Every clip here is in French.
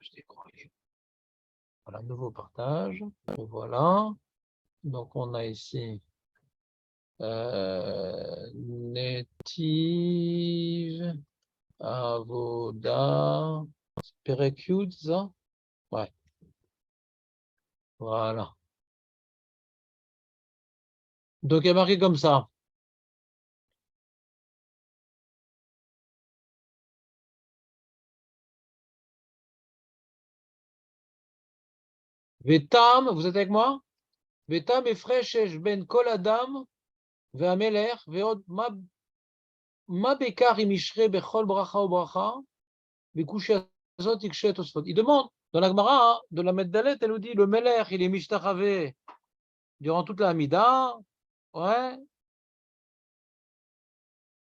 Je décroche. Voilà, nouveau partage. Et voilà. Donc, on a ici Netiv, Avoda, Perekutz. Ouais. Voilà. Donc, il est marqué comme ça. Vetam, vous êtes avec moi? Vetam et Fresh ben Kol Adam, Ve'ameler, Ve'od Ma Bekar imishre bechol bracha ou bracha, Bekushi azot ikshet osfot. Il demande, dans la Gemara, de la Meddalet, elle nous dit, le Meler, il est mishtachavé durant toute la Hamida. Ouais.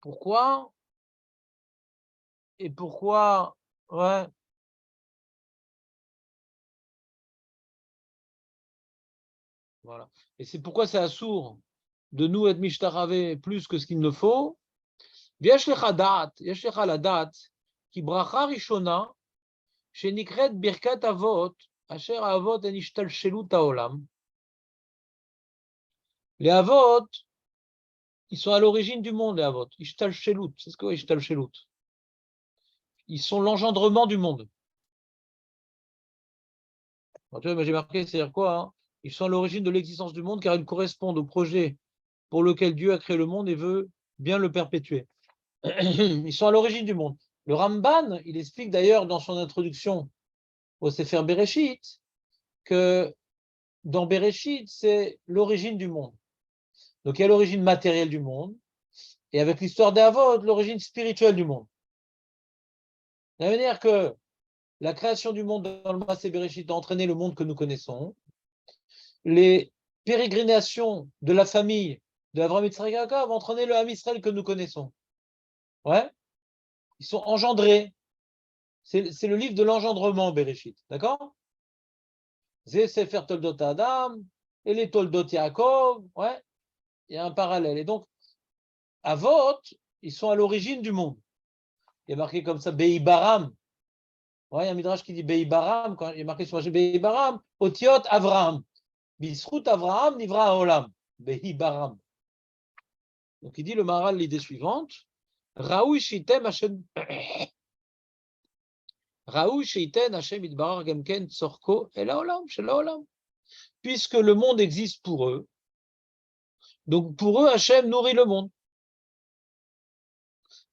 Pourquoi? Et pourquoi? Ouais. Voilà. Et c'est pourquoi c'est assourd de nous être mishtachavé plus que ce qu'il ne faut. Yesh lecha la dat, ki bracha rishona, shenikret birkat avot, asher avot en ishtalshelut haolam. Les avot, ils sont à l'origine du monde, les avot. Ishtalshelut, c'est ce que c'est ishtalshelut. Ils sont l'engendrement du monde. Alors, tu vois, j'ai marqué, c'est-à-dire quoi, hein? Ils sont à l'origine de l'existence du monde car ils correspondent au projet pour lequel Dieu a créé le monde et veut bien le perpétuer. Ils sont à l'origine du monde. Le Ramban, il explique d'ailleurs dans son introduction au Sefer Bereshit que dans Bereshit, c'est l'origine du monde. Donc il y a l'origine matérielle du monde et avec l'histoire des Havot, l'origine spirituelle du monde. De la manière que la création du monde dans le Maaseh Bereshit a entraîné le monde que nous connaissons, les pérégrinations de la famille de Avraham, Yitzhak et Yaakov ont entraîné le Ham Israël que nous connaissons. Ouais, ils sont engendrés. C'est le livre de l'engendrement, Bereshit. D'accord? C'est Sefer Toldot Adam et les Toldot Yaakov. Ouais, il y a un parallèle. Et donc, Avot, ils sont à l'origine du monde. Il y a marqué comme ça, Be'ibaram. Ouais, il y a un midrash qui dit Be'ibaram, quand il y a marqué sur Be'ibaram, Otiot Avraham. Bisrout Avraham, Nivra Haolam. Be'ibaram. Donc il dit le Maharal l'idée suivante. Raoui Shitem Hashem. Raoui Shiten Hashem Idbarar Gemken Tzorko El Haolam, Shel Haolam. Puisque le monde existe pour eux, donc pour eux, Hashem nourrit le monde.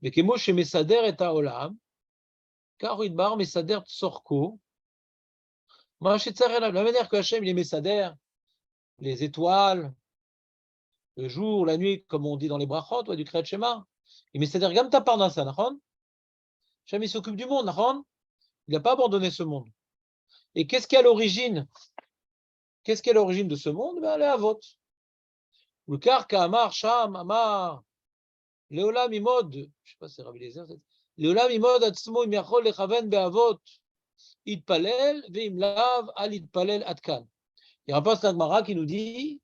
Mais Kemo chez Mesader et Haolam, car Idbar Mesader Tzorko. La manière que Hashem il est Mesader, les étoiles, le jour, la nuit, comme on dit dans les brachot, du Kriyat Shema. Il Mesader Gam Taparnasa, Nachon. Hashem il s'occupe du monde, Nachon. Il n'a pas abandonné ce monde. Et qu'est-ce qui est à l'origine? Qu'est-ce qui est à l'origine de ce monde? Ben, les Havot. Le Karka Amar, Sham, Amar, Leolam Imod, je ne sais pas si c'est Rabbi Lézer, Leolam Imod, Atzmo, Imiachol, Lechaven, Be'avot, Itpalel, Veimlav, Al Itpalel, Atkan. Il y a un passage d'Agmara qui nous dit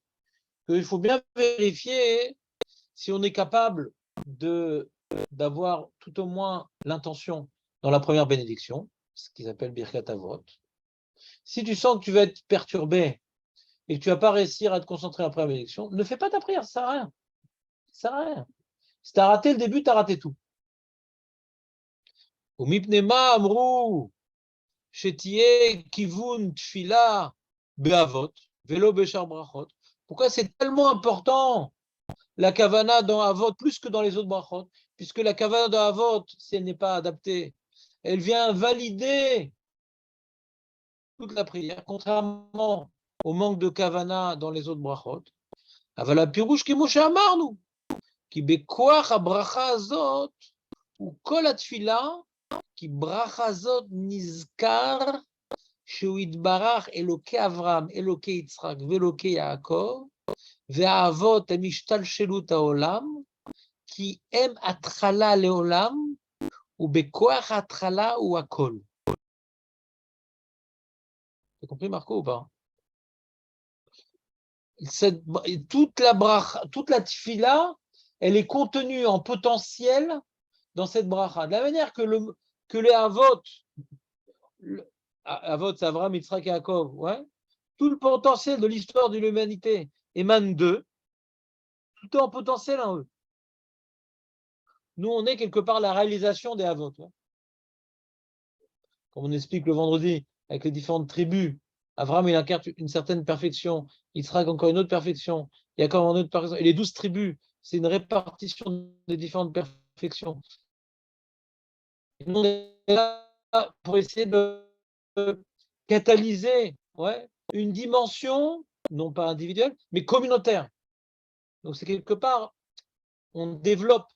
qu'il faut bien vérifier si on est capable d'avoir tout au moins l'intention dans la première bénédiction, ce qu'ils appellent Birkat Avot. Si tu sens que tu vas être perturbé et que tu ne vas pas réussir à te concentrer après la bénédiction, ne fais pas ta prière, ça ne sert à rien. Ça sert à rien. Si tu as raté le début, tu as raté tout. Umipnema amrou shetie kivun tfila be'avot velo beshar brachot. Pourquoi c'est tellement important la kavana dans Avot plus que dans les autres brachot? Puisque la kavana dans Avot, si elle n'est pas adaptée, elle vient valider toute la prière, contrairement au manque de kavana dans les autres brachot. Avala pirouche ki Moshe amarnu ki bekoach habracha azot ou kol atfila ki bracha azot nizkar שהוא יתברך אלוקי אברהם, אלוקי יצחק ואלוקי יעקב, והאבות הם השתלשלות העולם, כי הם התחלה לעולם, ובכוח ההתחלה הוא הכל. T'as compris, Marco, ou pas? Toute la tfila, elle est contenue en potentiel dans cette bracha. De la manière que les avot, Avot, c'est Avraham, Yitzhak et Yaakov, ouais. Tout le potentiel de l'histoire de l'humanité émane d'eux. Tout est en potentiel en eux. Nous, on est quelque part la réalisation des Avot. Ouais. Comme on explique le vendredi, avec les différentes tribus. Avraham, il incarne une certaine perfection. Yitzhak, encore une autre perfection. Yaakov, une autre perfection. Et les 12 tribus, c'est une répartition des différentes perfections. Et nous, on est là pour essayer de catalyser une dimension, non pas individuelle, mais communautaire. Donc, c'est quelque part, on développe.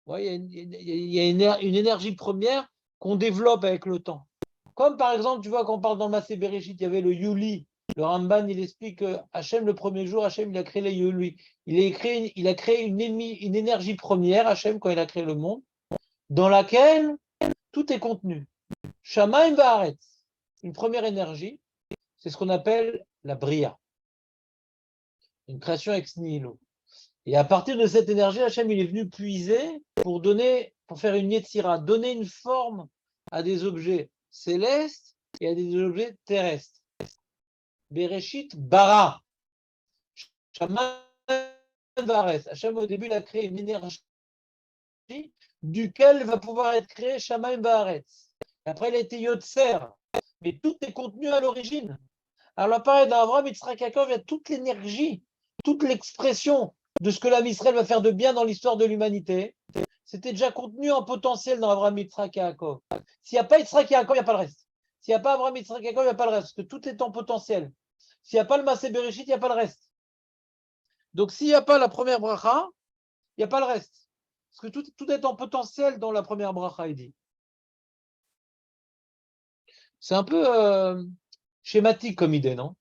Il y a une énergie première qu'on développe avec le temps. Comme par exemple, tu vois, quand on parle dans le Massé Bereshit, il y avait le Yuli. Le Ramban, il explique que Hachem, le premier jour, Hachem, il a créé les Yuli. Il a créé une énergie première, Hachem, quand il a créé le monde, dans laquelle tout est contenu. Shamaim Va'aretz, une première énergie, c'est ce qu'on appelle la Bria, une création ex nihilo. Et à partir de cette énergie, Hachem, il est venu puiser pour faire une yetzira, donner une forme à des objets célestes et à des objets terrestres. Bereshit bara. Shaman vares. Hachem, au début, il a créé une énergie duquel va pouvoir être créé Shaman Baaretz. Après, il a été Yotzer. Mais tout est contenu à l'origine. Alors, là, pareil, dans Avraham, Yitzhak, Yaakov, il y a toute l'énergie, toute l'expression de ce que l'âme Israël va faire de bien dans l'histoire de l'humanité. C'était déjà contenu en potentiel dans Avraham, Yitzhak, Yaakov. S'il n'y a pas Yitzhak, Yaakov, il n'y a pas le reste. S'il n'y a pas Avraham, Yitzhak, Yaakov, il n'y a pas le reste. Parce que tout est en potentiel. S'il n'y a pas le Massé Bereshit, il n'y a pas le reste. Donc, s'il n'y a pas la première bracha, il n'y a pas le reste. Parce que tout est en potentiel dans la première bracha, il dit. C'est un peu schématique comme idée, non?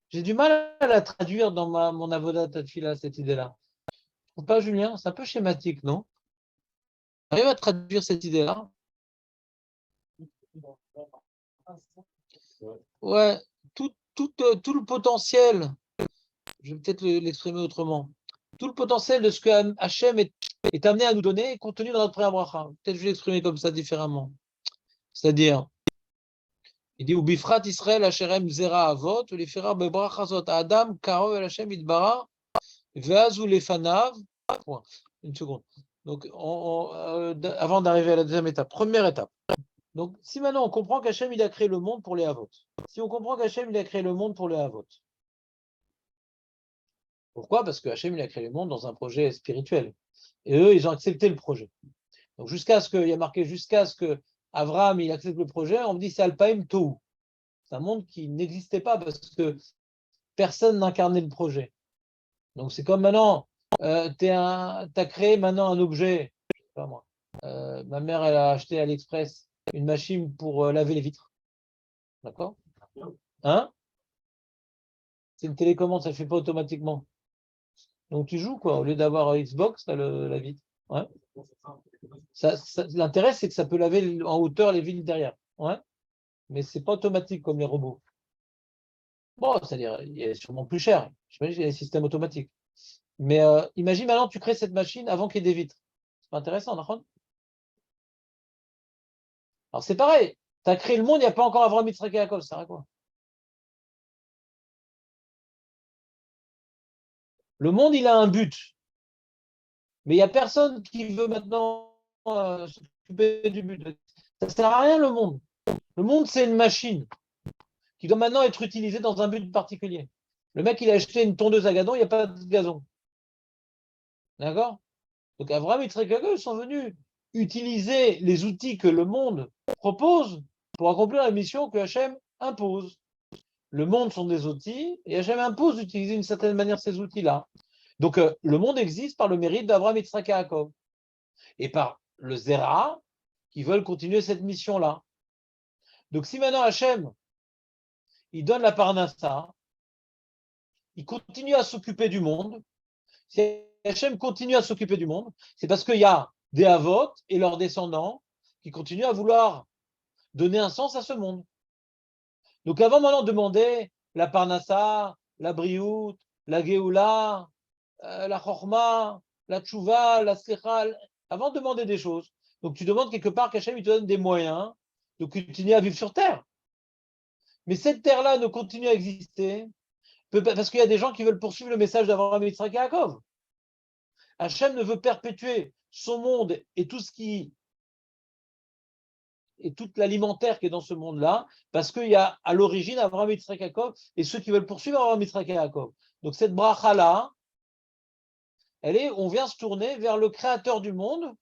J'ai du mal à la traduire dans mon avodat tefila, cette idée-là. Ou pas, Julien? C'est un peu schématique, non? Arrive à traduire cette idée-là? Ouais, tout le potentiel, je vais peut-être l'exprimer autrement. Tout le potentiel de ce que Hachem est amené à nous donner est contenu dans notre première bracha. Peut-être que je vais l'exprimer comme ça différemment. C'est-à-dire, il dit, Ubifrat Israël Hachem Zera Avot, ou les Fera Bebrachazot Adam, Karov El Hachem Idbara, Veazou Lefanav. Point. Une seconde. Donc, avant d'arriver à la deuxième étape, première étape. Donc, si maintenant on comprend qu'Hachem il a créé le monde pour les Avot, si on comprend qu'Hachem il a créé le monde pour les Avot, pourquoi? Parce que Hachem il a créé le monde dans un projet spirituel. Et eux, ils ont accepté le projet. Donc, jusqu'à ce qu'il y a marqué, jusqu'à ce que Abraham il accepte le projet, on me dit c'est Alpaim Tohu. C'est un monde qui n'existait pas parce que personne n'incarnait le projet. Donc, c'est comme maintenant, tu as créé maintenant un objet, je sais pas moi. Ma mère, elle a acheté à l'Express une machine pour laver les vitres. D'accord? Hein? C'est une télécommande, ça ne le fait pas automatiquement. Donc tu joues quoi, au lieu d'avoir Xbox, tu as la vitre. Ouais. L'intérêt, c'est que ça peut laver en hauteur les vitres derrière. Ouais. Mais c'est pas automatique comme les robots. Bon, c'est-à-dire, il est sûrement plus cher. J'imagine qu'il y a des systèmes automatiques. Mais imagine maintenant, tu crées cette machine avant qu'il y ait des vitres. C'est pas intéressant, d'accord? Alors c'est pareil. Tu as créé le monde, il n'y a pas encore Avraham Yitzhak et Yaakov, ça sert à quoi? Le monde, il a un but. Mais il n'y a personne qui veut maintenant s'occuper du but. Ça ne sert à rien le monde. Le monde, c'est une machine qui doit maintenant être utilisée dans un but particulier. Le mec, il a acheté une tondeuse à gazon, il n'y a pas de gazon. D'accord? Donc Avraham et Yitzhak ils sont venus utiliser les outils que le monde propose pour accomplir la mission que Hachem impose. Le monde sont des outils et Hachem impose d'utiliser d'une certaine manière ces outils-là. Donc le monde existe par le mérite d'Avraham, Yitzhak et Yaakov et par le Zera qui veulent continuer cette mission-là. Donc si maintenant Hachem il donne la parnassa, il continue à s'occuper du monde. Si Hachem continue à s'occuper du monde, c'est parce qu'il y a des Havot et leurs descendants qui continuent à vouloir donner un sens à ce monde. Donc avant maintenant de demander la parnassa, la briout, la geoula, la chorma, la tchouva, la slicha, avant de demander des choses, Donc tu demandes quelque part qu'Hachem il te donne des moyens de continuer à vivre sur Terre. Mais cette Terre-là ne continue à exister parce qu'il y a des gens qui veulent poursuivre le message d'Abraham, Yitzhak et Yaakov. Hachem ne veut perpétuer son monde et tout ce qui et toute l'alimentaire qui est dans ce monde-là, parce qu'il y a à l'origine Abraham, Yitzhak et Yaakov et ceux qui veulent poursuivre Abraham, Yitzhak et Yaakov. Donc cette bracha-là, on vient se tourner vers le créateur du monde,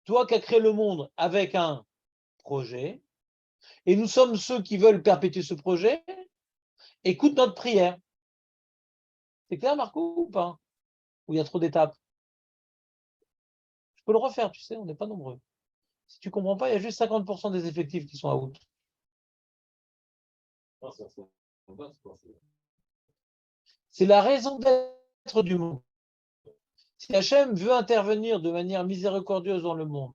toi qui as créé le monde avec un projet, et nous sommes ceux qui veulent perpétuer ce projet, écoute notre prière. C'est clair, Marco, ou pas? Ou il y a trop d'étapes? Je peux le refaire, tu sais, on n'est pas nombreux. Si tu ne comprends pas, il y a juste 50% des effectifs qui sont à out. C'est la raison d'être du monde. Si Hachem veut intervenir de manière miséricordieuse dans le monde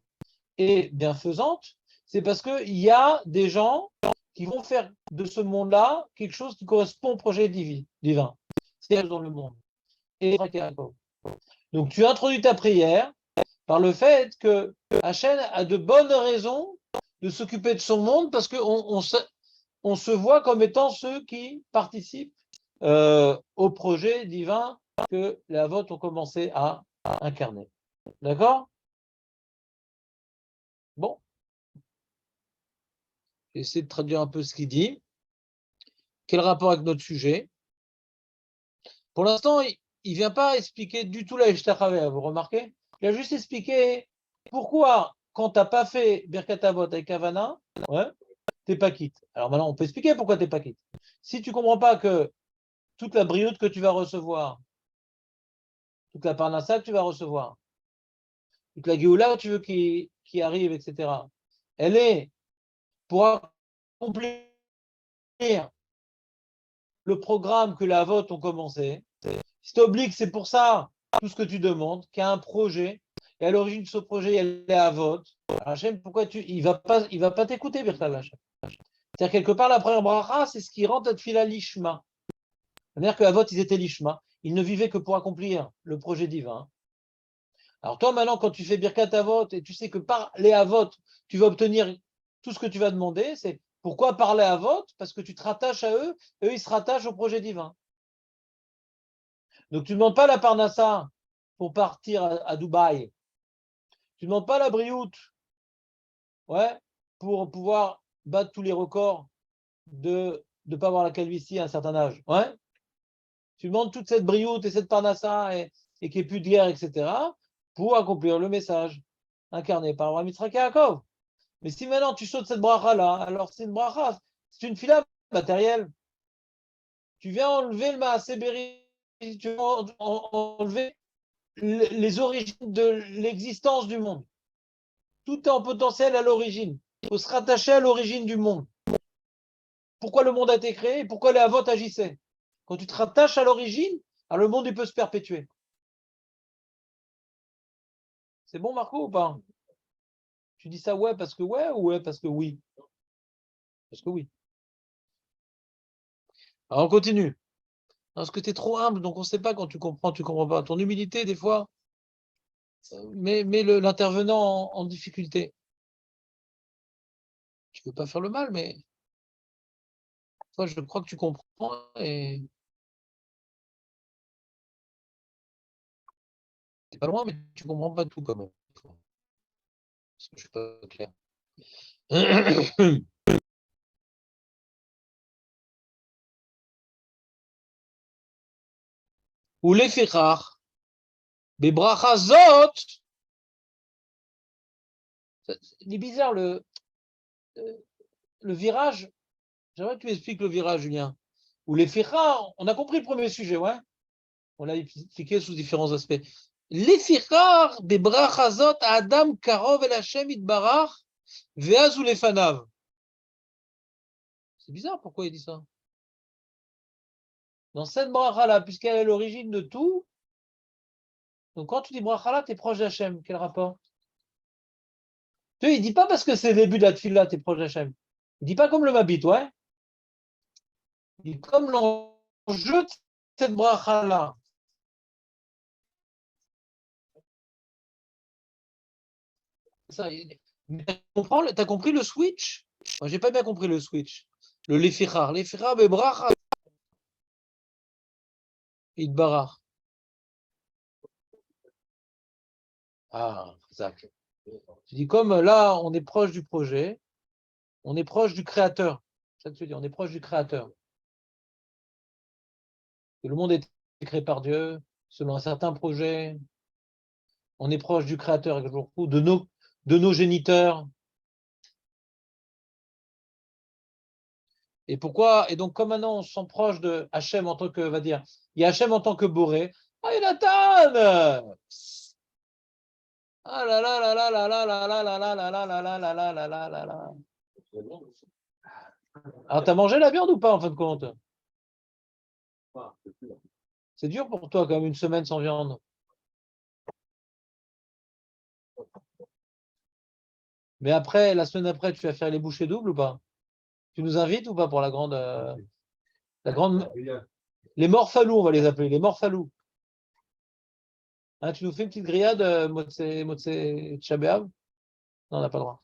et bienfaisante, c'est parce qu'il y a des gens qui vont faire de ce monde-là quelque chose qui correspond au projet divin. C'est dans le monde. Et donc tu introduis ta prière par le fait que Hachem a de bonnes raisons de s'occuper de son monde parce qu'on on se voit comme étant ceux qui participent au projet divin que les Avot ont commencé à incarner. D'accord? Bon, j'essaie de traduire un peu ce qu'il dit. Quel rapport avec notre sujet? Pour l'instant, il ne vient pas expliquer du tout la Ishtachave, vous remarquez? Il a juste expliqué pourquoi, quand tu n'as pas fait Birkat Avot avec Havana, ouais, tu n'es pas quitte. Alors maintenant, on peut expliquer pourquoi tu n'es pas quitte. Si tu ne comprends pas que toute la brioute que tu vas recevoir, toute la parnassa que tu vas recevoir, toute la Géoula que tu veux qui arrive, etc., elle est pour accomplir le programme que la vote ont commencé. Si tu obliges, c'est pour ça tout ce que tu demandes, qu'il y a un projet, et à l'origine de ce projet, elle est à vote. Hachem, pourquoi il va pas t'écouter, Birtal Hachem. C'est-à-dire, quelque part, la première bracha, c'est ce qui rend ta fila lishma. C'est-à-dire qu'à vote, ils étaient lishma. Ils ne vivaient que pour accomplir le projet divin. Alors toi, maintenant, quand tu fais Birkat Avot et tu sais que par les Avot, tu vas obtenir tout ce que tu vas demander, c'est pourquoi parler Avot? Parce que tu te rattaches à eux, eux, ils se rattachent au projet divin. Donc tu ne demandes pas la Parnassa pour partir à Dubaï. Tu ne demandes pas la Brioute, ouais, pour pouvoir battre tous les records de ne pas avoir la calvitie à un certain âge. Ouais. Tu demandes toute cette Brioute et cette Parnassa et qu'il n'y ait plus de guerre, etc., pour accomplir le message incarné par Abraham, Yitzhak et Yaakov. Mais si maintenant tu sautes cette bracha-là, alors c'est une bracha, c'est une fila matérielle. Tu viens enlever le Maasébéri, tu viens enlever les origines de l'existence du monde. Tout est en potentiel à l'origine. Il faut se rattacher à l'origine du monde. Pourquoi le monde a été créé et pourquoi les Havot agissaient. Quand tu te rattaches à l'origine, alors le monde il peut se perpétuer. C'est bon, Marco, ou pas? Tu dis ça ouais parce que ouais ou ouais parce que oui? Parce que oui. Alors on continue. Parce que tu es trop humble, donc on ne sait pas quand tu comprends pas. Ton humilité, des fois, met l'intervenant en difficulté. Tu ne veux pas faire le mal, mais toi, je crois que tu comprends et tu n'es pas loin, mais tu ne comprends pas tout quand même. Parce que je ne suis pas clair. Ou les fichar, les brachazot. C'est bizarre le virage. J'aimerais que tu m'expliques le virage, Julien. Ou les fichar, on a compris le premier sujet, ouais. On l'a expliqué sous différents aspects. Lefichar bebrachazot Adam karov el Hashem itbarach ve'azu lefanav. C'est bizarre, pourquoi il dit ça? Dans cette bracha-là, puisqu'elle est l'origine de tout, donc quand tu dis bracha-là, tu es proche d'Hachem. Quel rapport? Tu sais, il ne dit pas parce que c'est le début de la tefila, tu es proche d'Hachem. Il ne dit pas comme le mabit, ouais. Il dit comme l'enjeu de cette bracha-là. T'as compris le switch? Moi, j'ai pas bien compris le switch. Le lefichar. Lefichar, bebracha. Idbarach. Ah, Zach. Tu dis comme là, on est proche du projet, on est proche du créateur. C'est ça que tu dis, on est proche du créateur. Que le monde est créé par Dieu, selon un certain projet. On est proche du créateur, de nos géniteurs. Et pourquoi? Et donc, comme maintenant on se sent proche de Hachem en tant que, va dire, il y a Hachem en tant que Boré. Ah, Jonathan! Ah là là là là là là là là là là là là là là là là là là là. Alors, t'as mangé la viande ou pas en fin de compte? C'est dur pour toi, quand même, une semaine sans viande. Mais après, la semaine après, tu vas faire les bouchées doubles ou pas? Tu nous invites ou pas pour la grande, les morphalous, on va les appeler, les morphalous. Hein, tu nous fais une petite grillade, Motse Tisha B'Av? Non, on n'a pas le droit.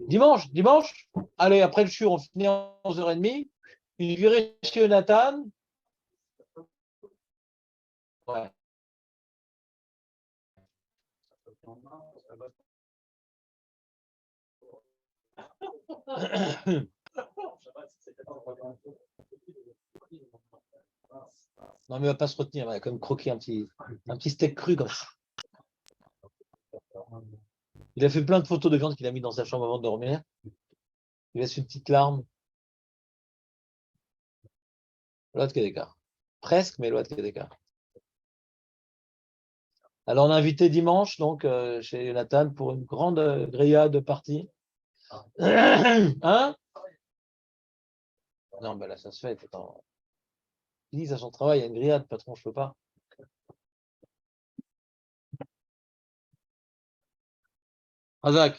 Dimanche? Allez, après le chur, on finit à 11h30. Une virée chez Nathan. Ouais. Non, mais il va pas se retenir, il va quand même croquer un petit steak cru comme ça. Il a fait plein de photos de viande qu'il a mis dans sa chambre avant de dormir. Il laisse une petite larme. L'autre qui est d'écart. Presque, mais l'autre qui est d'écart. Alors, on a invité dimanche, donc, chez Nathan pour une grande grillade partie. Hein? Non, ben là, ça se fait. Attends. Il dit à son travail, il y a une grillade, patron, je peux pas. Razak.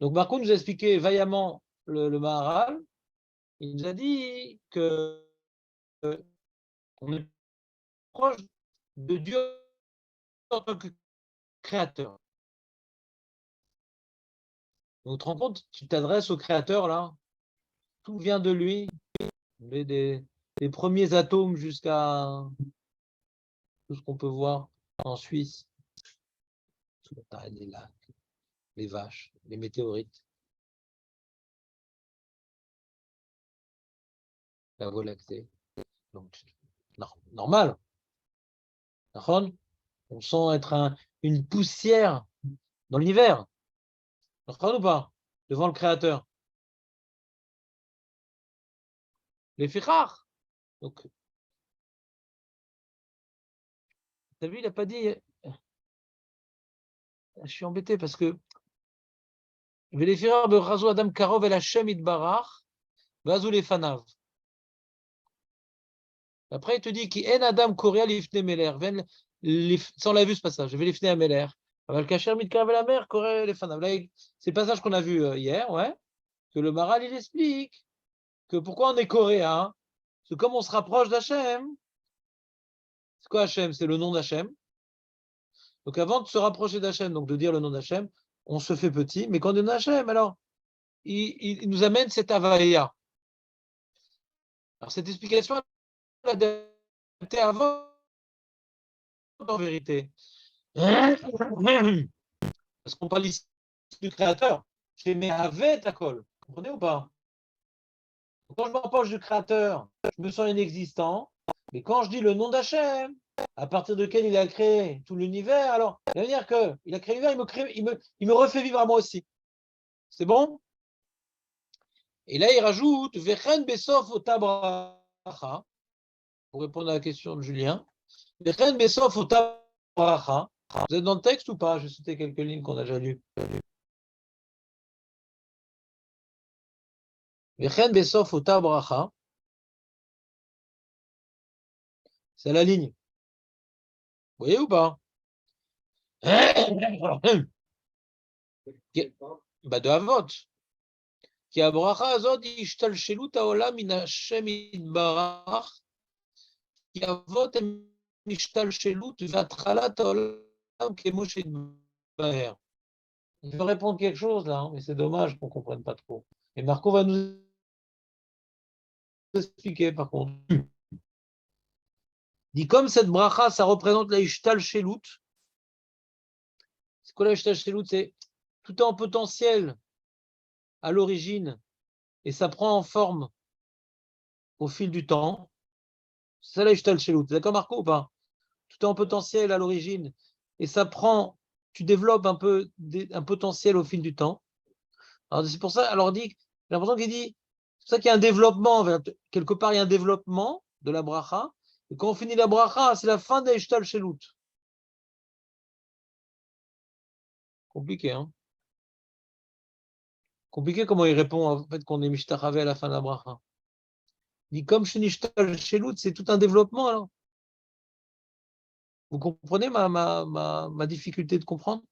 Donc, Marco nous a expliqué vaillamment le Maharal. Il nous a dit que on est proche de Dieu en tant que créateur. Donc, tu te rends compte, tu t'adresses au créateur là, tout vient de lui, des premiers atomes jusqu'à tout ce qu'on peut voir en Suisse, les lacs, les vaches, les météorites, la Voie lactée. Donc, normal. On sent être une poussière dans l'univers. Ou pas? Devant le créateur. Les fichar. Donc, t'as vu, il n'a pas dit. Je suis embêté parce que Velefirach berazo Adam Karov el Hashem itbarach, vazou les fanav. Après, il te dit qui en Adam Korea lifne meler. Ça, on l'a vu ce passage. Velifne à meler. Aval kacher mitkarv la mer Korea les fanav. C'est le passage qu'on a vu hier, ouais. Que le Maral, il explique que pourquoi on est coréen. Parce que comme on se rapproche d'Hachem, c'est quoi Hachem? C'est le nom d'Hachem. Donc avant de se rapprocher d'Hachem, donc de dire le nom d'Hachem, on se fait petit, mais quand on est Hachem, alors il nous amène cette avaya. Alors cette explication, elle a adaptée avant, en vérité. Parce qu'on parle ici du créateur. Chez Mehavet Akol. Vous comprenez ou pas? Quand je m'approche du créateur, je me sens inexistant. Mais quand je dis le nom d'Hachem, à partir duquel il a créé tout l'univers, alors, ça veut dire qu'il a créé l'univers, il me refait vivre à moi aussi. C'est bon? Et là, il rajoute Vechen Besof Otabracha, pour répondre à la question de Julien. Vechen Besof Otabracha. Vous êtes dans le texte ou pas? Je vais citer quelques lignes qu'on a déjà lues. Vechen Besof Otabracha. C'est la ligne. Vous voyez ou pas? Bah de Havot. כי הברכה הזאת היא השתלשלות העולם מן השם יתברך, כי אבות הם השתלשלות והתחלת העולם Il veut répondre quelque chose là, hein, mais c'est dommage qu'on ne comprenne pas trop. Et Marco va nous expliquer par contre. Il dit comme cette bracha, ça représente la Ishtal Shelut. C'est quoi la Ishtal Shelut? C'est tout est en potentiel à l'origine et ça prend en forme au fil du temps. C'est ça la Ishtal Shelut. D'accord Marco ou pas? Tout est en potentiel à l'origine et ça prend, tu développes un peu un potentiel au fil du temps. Alors c'est pour ça, alors dit, j'ai l'impression qu'il dit, c'est pour ça qu'il y a un développement, quelque part il y a un développement de la bracha, et quand on finit la bracha, c'est la fin de l'Ishtal Shelut. Compliqué, hein? Compliqué comment il répond en fait qu'on est Mishtachavé à la fin de la bracha. Il dit comme chez Ishtal Shelut, c'est tout un développement alors. Vous comprenez ma difficulté de comprendre?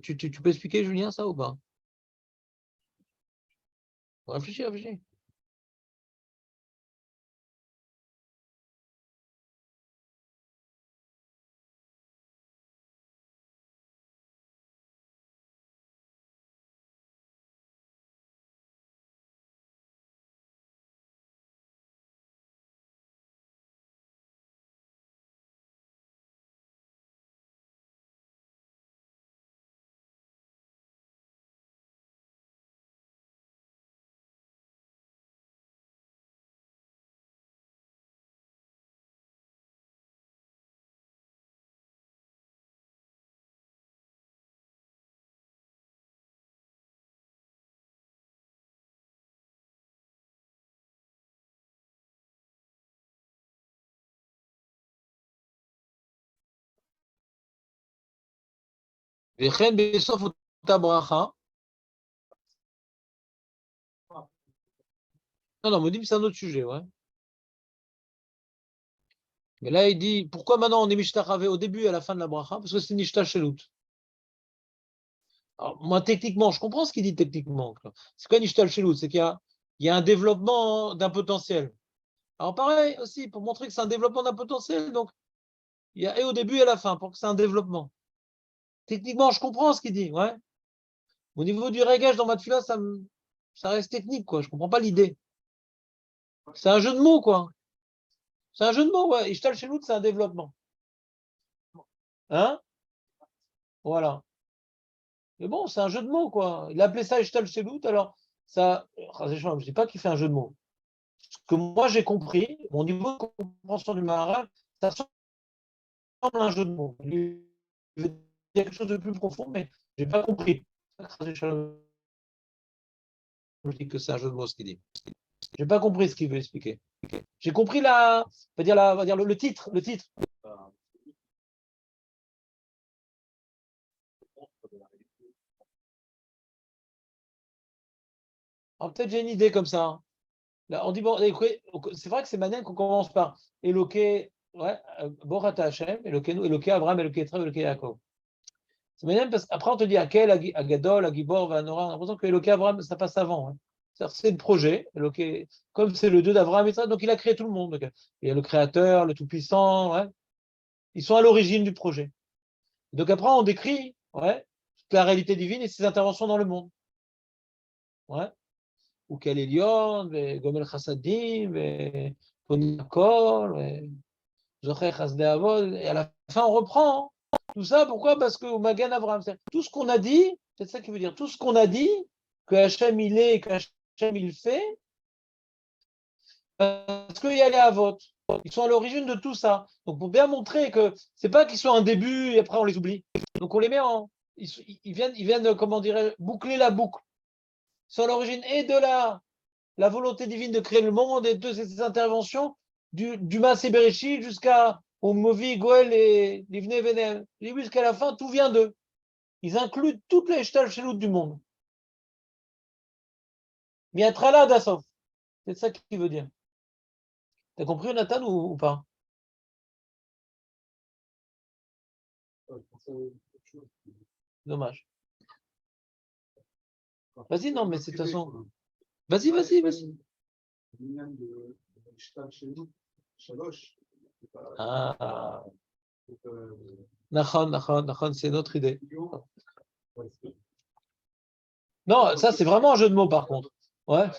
Tu peux expliquer, Julien, ça ou pas? Réfléchis, réfléchis. Vechen besof ota bracha. Non, non, Modim, c'est un autre sujet, ouais. Mais là, il dit, pourquoi maintenant on est Mishtachavé au début et à la fin de la bracha? Parce que c'est Nishtal Shelut. Alors, moi, techniquement, je comprends ce qu'il dit techniquement. C'est quoi Nishtal Shelut? C'est qu'il y a un développement d'un potentiel. Alors, pareil aussi, pour montrer que c'est un développement d'un potentiel, donc il y a et au début et à la fin, pour que c'est un développement. Techniquement, je comprends ce qu'il dit, ouais. Au niveau du régage dans Matfila, ça reste technique, quoi. Je comprends pas l'idée. C'est un jeu de mots, quoi. C'est un jeu de mots, ouais. Ishtal Shelut, c'est un développement. Hein? Voilà. Mais bon, c'est un jeu de mots, quoi. Il a appelé ça Ishtal Shelut, alors ça. Je ne dis pas qu'il fait un jeu de mots. Ce que moi j'ai compris, mon niveau de compréhension du Maharal, ça semble un jeu de mots. Il veut dire quelque chose de plus profond, mais je n'ai pas compris. Je dis que c'est un jeu de mots ce qu'il dit. Je n'ai pas compris ce qu'il veut expliquer. J'ai compris on va dire le titre. Le titre. Alors, peut-être j'ai une idée comme ça. Là, on dit, bon, c'est vrai que c'est manière qu'on commence par Eloqué, ouais, Borata Hashem, Eloqué Abraham, Eloqué Etrem, Eloqué Yaakov. C'est manière parce qu'après on te dit Akel, Agadol, Agibor, Vanora, on a l'impression que Eloqué Abraham, ça passe avant. Hein. C'est le projet, Eloqué, comme c'est le Dieu d'Abraham, donc il a créé tout le monde. Donc, il y a le Créateur, le Tout-Puissant, ouais. Ils sont à l'origine du projet. Donc après on décrit ouais, toute la réalité divine et ses interventions dans le monde. Ouais. Ou Elion, Gomel Chassadim, Ponikol, Zocher Chasdei Avod, et à la fin on reprend tout ça. Pourquoi? Parce que au Magan Abraham, tout ce qu'on a dit, c'est ça qui veut dire, tout ce qu'on a dit, que Hachem il est, que Hachem il fait, parce qu'il y a les Avot. Ils sont à l'origine de tout ça. Donc pour bien montrer que c'est pas qu'ils sont un début et après on les oublie. Donc on les met en. Ils viennent comment dirais boucler la boucle. Ils sont à l'origine et de la volonté divine de créer le monde et de ces interventions du Maaseh Bereshit jusqu'au Movi, Goël et Livne Venem. Jusqu'à la fin, tout vient d'eux. Ils incluent toutes les shtal shelut du monde. Miatrala d'Assof. C'est ça qu'il veut dire. T'as compris, Nathan, ou pas? Dommage. Vas-y, non, mais c'est de toute façon. Vas-y, vas-y, vas-y. Ah. Nachon, c'est notre idée. Non, ça c'est vraiment un jeu de mots par contre. Ouais,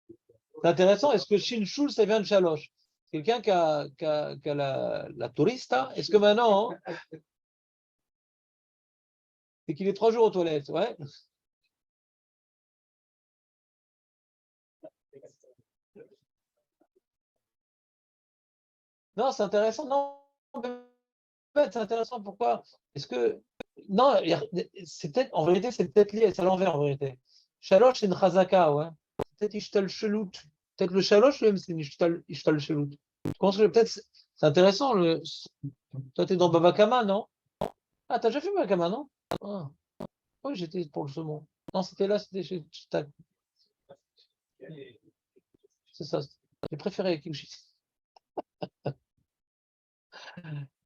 c'est intéressant. Est-ce que Shinshul, ça vient de Shalosh? Quelqu'un qui a la tourista? Est-ce que maintenant, hein, c'est qu'il est 3 jours aux toilettes? Ouais. Non, c'est intéressant. Non, c'est intéressant. Pourquoi? Est-ce que. Non, c'est peut-être, en vérité, c'est peut-être lié, c'est à l'envers en vérité. Shalosh, c'est une chazaka, ouais. Peut-être Ishtal Shelut. Peut-être le Shalosh, même, c'est une Ishtal Shelut. Peut-être, c'est intéressant. Toi, tu es dans Babakama, non? Ah, t'as déjà fait Babakama, non? Ah, oui, j'étais pour le saumon. Non, c'était là, c'était chez Tac. C'est ça. J'ai préféré Kimchi. Ah.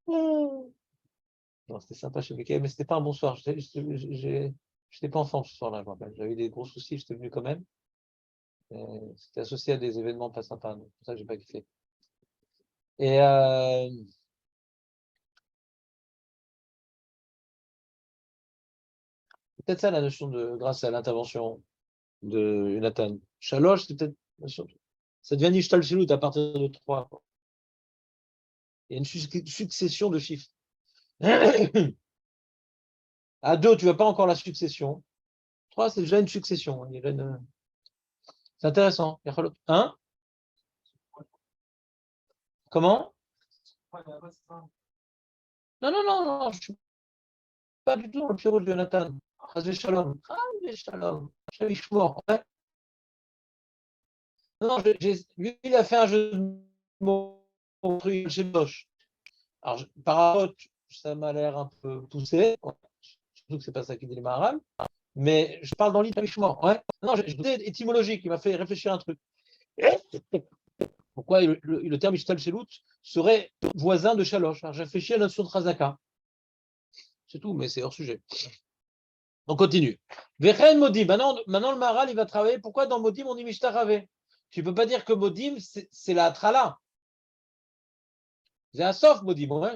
Non, c'était sympa chez Beke, mais c'était pas un bon soir. J'étais pas en forme ce soir-là, je me rappelle. J'avais eu des gros soucis, j'étais venu quand même. C'était associé à des événements pas sympas, donc c'est pour ça que j'ai pas kiffé. Et peut-être ça la notion de grâce à l'intervention de Jonathan. Chaloche, c'est peut-être. Ça devient Nishtal Shelut à partir de 3. Il y a une succession de chiffres. À 2, tu vois pas encore la succession. 3, c'est déjà une succession. C'est intéressant. Hein? Comment? Non, non, non, non, je suis pas du tout dans le bureau de Jonathan. Chas Shalom. Shalom. Ouais. Non, lui, il a fait un jeu de mots chez Bosch. Alors, par rapport, ça m'a l'air un peu poussé. Surtout que c'est pas ça qui dit les Maharal. Mais je parle dans l'Ishmor. Ouais. Non, j'ai étymologique, il m'a fait réfléchir à un truc. Pourquoi le terme Ishtal Shelut serait voisin de Shalosh? Alors, j'ai réfléchi à la notion de Chazaka. C'est tout, mais c'est hors sujet. On continue. Vechen Modim. Maintenant, le Maharal, il va travailler. Pourquoi dans Modim, on dit Mishtaravé? Tu ne peux pas dire que Modim, c'est la Trala. C'est un soft Modim, ouais.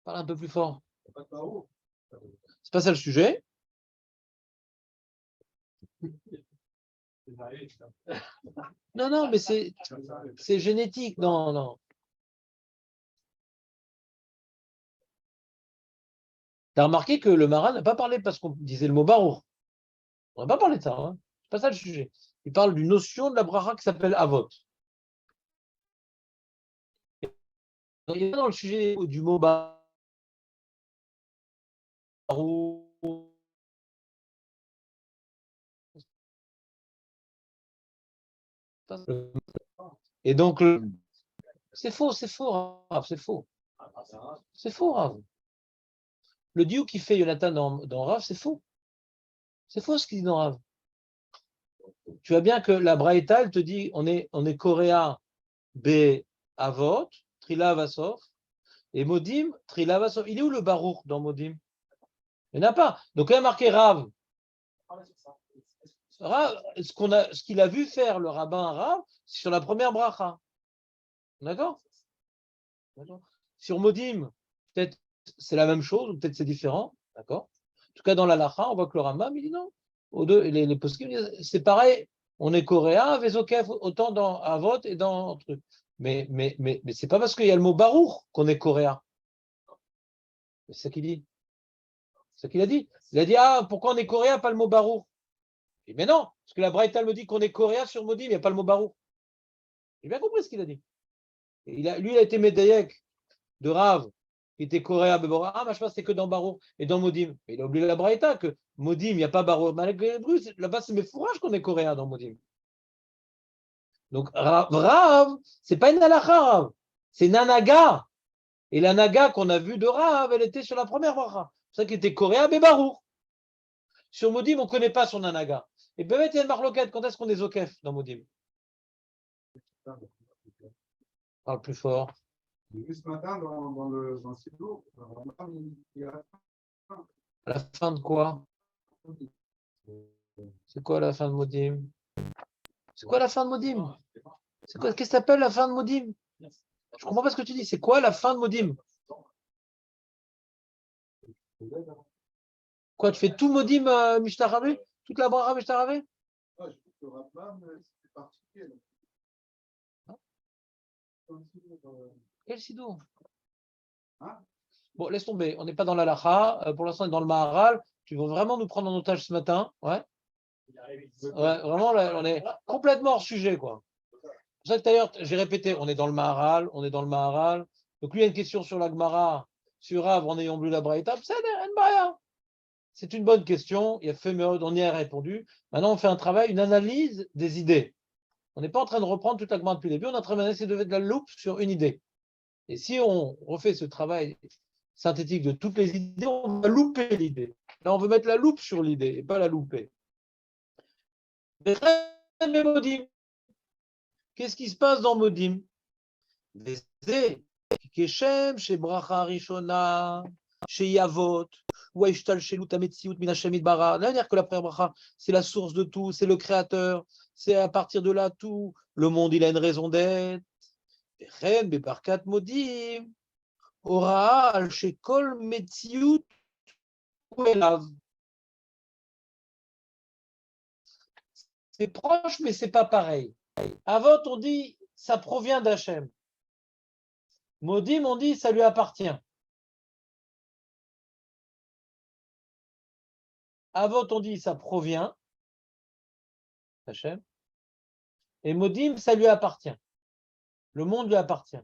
Parle un peu plus fort. C'est pas ça le sujet. Non, non, mais c'est génétique. Non, non. Tu as remarqué que le Maharal n'a pas parlé parce qu'on disait le mot Baruch. On n'a pas parlé de ça. Hein. C'est pas ça le sujet. Il parle d'une notion de la bracha qui s'appelle Avot. Il est pas dans le sujet du mot Baruch. Et donc, c'est faux, Rav, c'est faux. C'est faux, Rav. Le dieu qui fait Jonathan dans Rav, c'est faux. C'est faux ce qu'il dit dans Rav. Tu vois bien que la Braïta, elle te dit on est coréen B Avot, Trila Vasov, et Modim, Trila Vasov. Il est où le Baruch dans Modim? Il n'y en a pas. Donc, il y a marqué Rav. Rav, ce qu'il a vu faire le rabbin Rav, c'est sur la première bracha. D'accord? Sur Modim, peut-être c'est la même chose, ou peut-être c'est différent. D'accord? En tout cas, dans la Lacha, on voit que le Rambam, il dit non. Les poskim, c'est pareil, on est coréen, Vezokef, autant dans Avot et dans truc. Mais c'est pas parce qu'il y a le mot Baruch qu'on est coréen. C'est ça qu'il dit. C'est ça qu'il a dit. Il a dit, ah, pourquoi on est coréen, pas le mot Baruch? Mais non, parce que la Braïta me dit qu'on est coréen sur Modim, il n'y a pas le mot Baruch. J'ai bien compris ce qu'il a dit. Lui, il a été médaillek de Rav, qui était coréen, mais bon, ah, je pense que c'est que dans Baruch et dans Modim. Mais il a oublié la Braïta, que Modim, il n'y a pas Baruch. Malgré là-bas, c'est mes fourrages qu'on est coréen dans Modim. Donc, Rav, c'est pas une halakha, Rav. C'est une anaga. Et la naga qu'on a vue de Rav, elle était sur la première bracha. C'est ça qui était coréen, mais Baruch. Sur Modim, on ne connaît pas son anaga. Et peut-être il y a une marloquette. Quand est-ce qu'on est Zokef dans Modim? Parle plus fort. J'ai vu ce matin dans le silo, À la fin de quoi? C'est quoi la fin de Modim? C'est quoi la fin de Modim? C'est quoi? Qu'est-ce que t'appelles la fin de Modim? Je ne comprends pas ce que tu dis. C'est quoi la fin de Modim? Quoi, tu fais tout Modim Mishtaravé? Toute la bracha Mishtaravé? Ouais, je trouve que le Rambam, c'est particulier. Quel sidour? Hein? Bon, laisse tomber. On n'est pas dans la lacha. Pour l'instant, on est dans le Maharal. Tu veux vraiment nous prendre en otage ce matin? Ouais. Ouais, vraiment, là, on est complètement hors sujet, quoi. C'est pour ça que d'ailleurs, j'ai répété, on est dans le Maharal, on est dans le Maharal. Donc lui, il y a une question sur la Gemara, sur Rav en ayant lu la Braïta. C'est une bonne question. Il y a fait, on y a répondu. Maintenant, on fait un travail, une analyse des idées. On n'est pas en train de reprendre toute la Gemara depuis le début. On est en train d'essayer de mettre de la loupe sur une idée. Et si on refait ce travail synthétique de toutes les idées, on va louper l'idée. Là, on veut mettre la loupe sur l'idée et pas la louper. Qu'est-ce qui se passe dans Modim? Keshem, chez Bracha Rishona, chez Yavot, ou Aishtal Shelut Ametziut Minashem Idbara. C'est-à-dire que la première Bracha, c'est la source de tout, c'est le créateur, c'est à partir de là tout. Le monde, il a une raison d'être. Bechen, Bebarkat Modim, Ora, chez Kol Metziut, Elav. C'est proche, mais c'est pas pareil. Avot, on dit, ça provient d'Hachem. Modim, on dit, ça lui appartient. Avot, on dit, ça provient d'Hachem. Et Modim, ça lui appartient. Le monde lui appartient.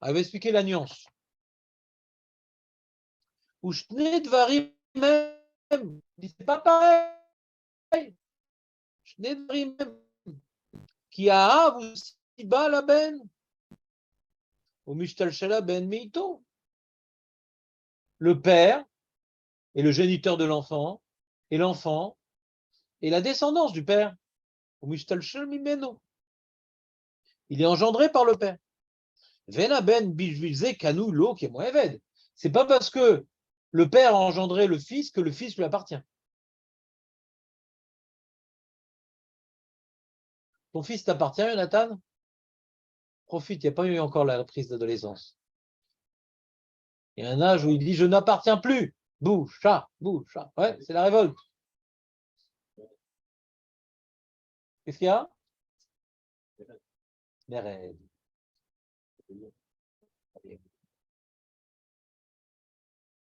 Elle va expliquer la nuance. Ou Shnei Dvarim même, c'est pas pareil. Shnei Dvarim même. Qui a Av ou Siba la ben. Ou Mishtal Shala ben Meito. Le père est le géniteur de l'enfant, et l'enfant est la descendance du père. Ou Mishtal Shala Mimeno. Il est engendré par le père. Vena ben Bijvilze Kanu Lo qui est Moeved. C'est pas parce que le père a engendré le fils que le fils lui appartient. Ton fils t'appartient, Jonathan? Profite, il n'y a pas eu encore la prise d'adolescence. Il y a un âge où il dit je n'appartiens plus. Bouche, chat, bouche, chat. Ouais, c'est la révolte. Qu'est-ce qu'il y a? Les rêves.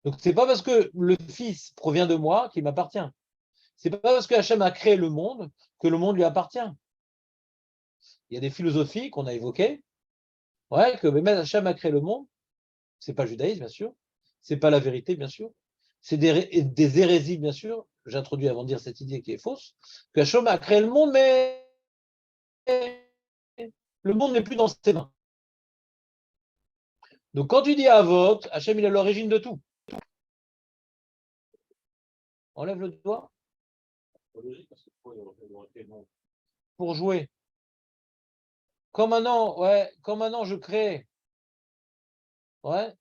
Donc c'est pas parce que le fils provient de moi qu'il m'appartient. C'est pas parce que Hachem a créé le monde que le monde lui appartient. Il y a des philosophies qu'on a évoquées, ouais, que même Hachem a créé le monde. C'est pas le judaïsme, bien sûr. C'est pas la vérité, bien sûr. C'est des hérésies, bien sûr. J'introduis avant de dire cette idée qui est fausse. Que Hachem a créé le monde, mais le monde n'est plus dans ses mains. Donc quand tu dis Avot, Hachem, il a l'origine de tout. Enlève le doigt. Pour jouer. Comme maintenant, ouais, comme maintenant je crée. Ouais.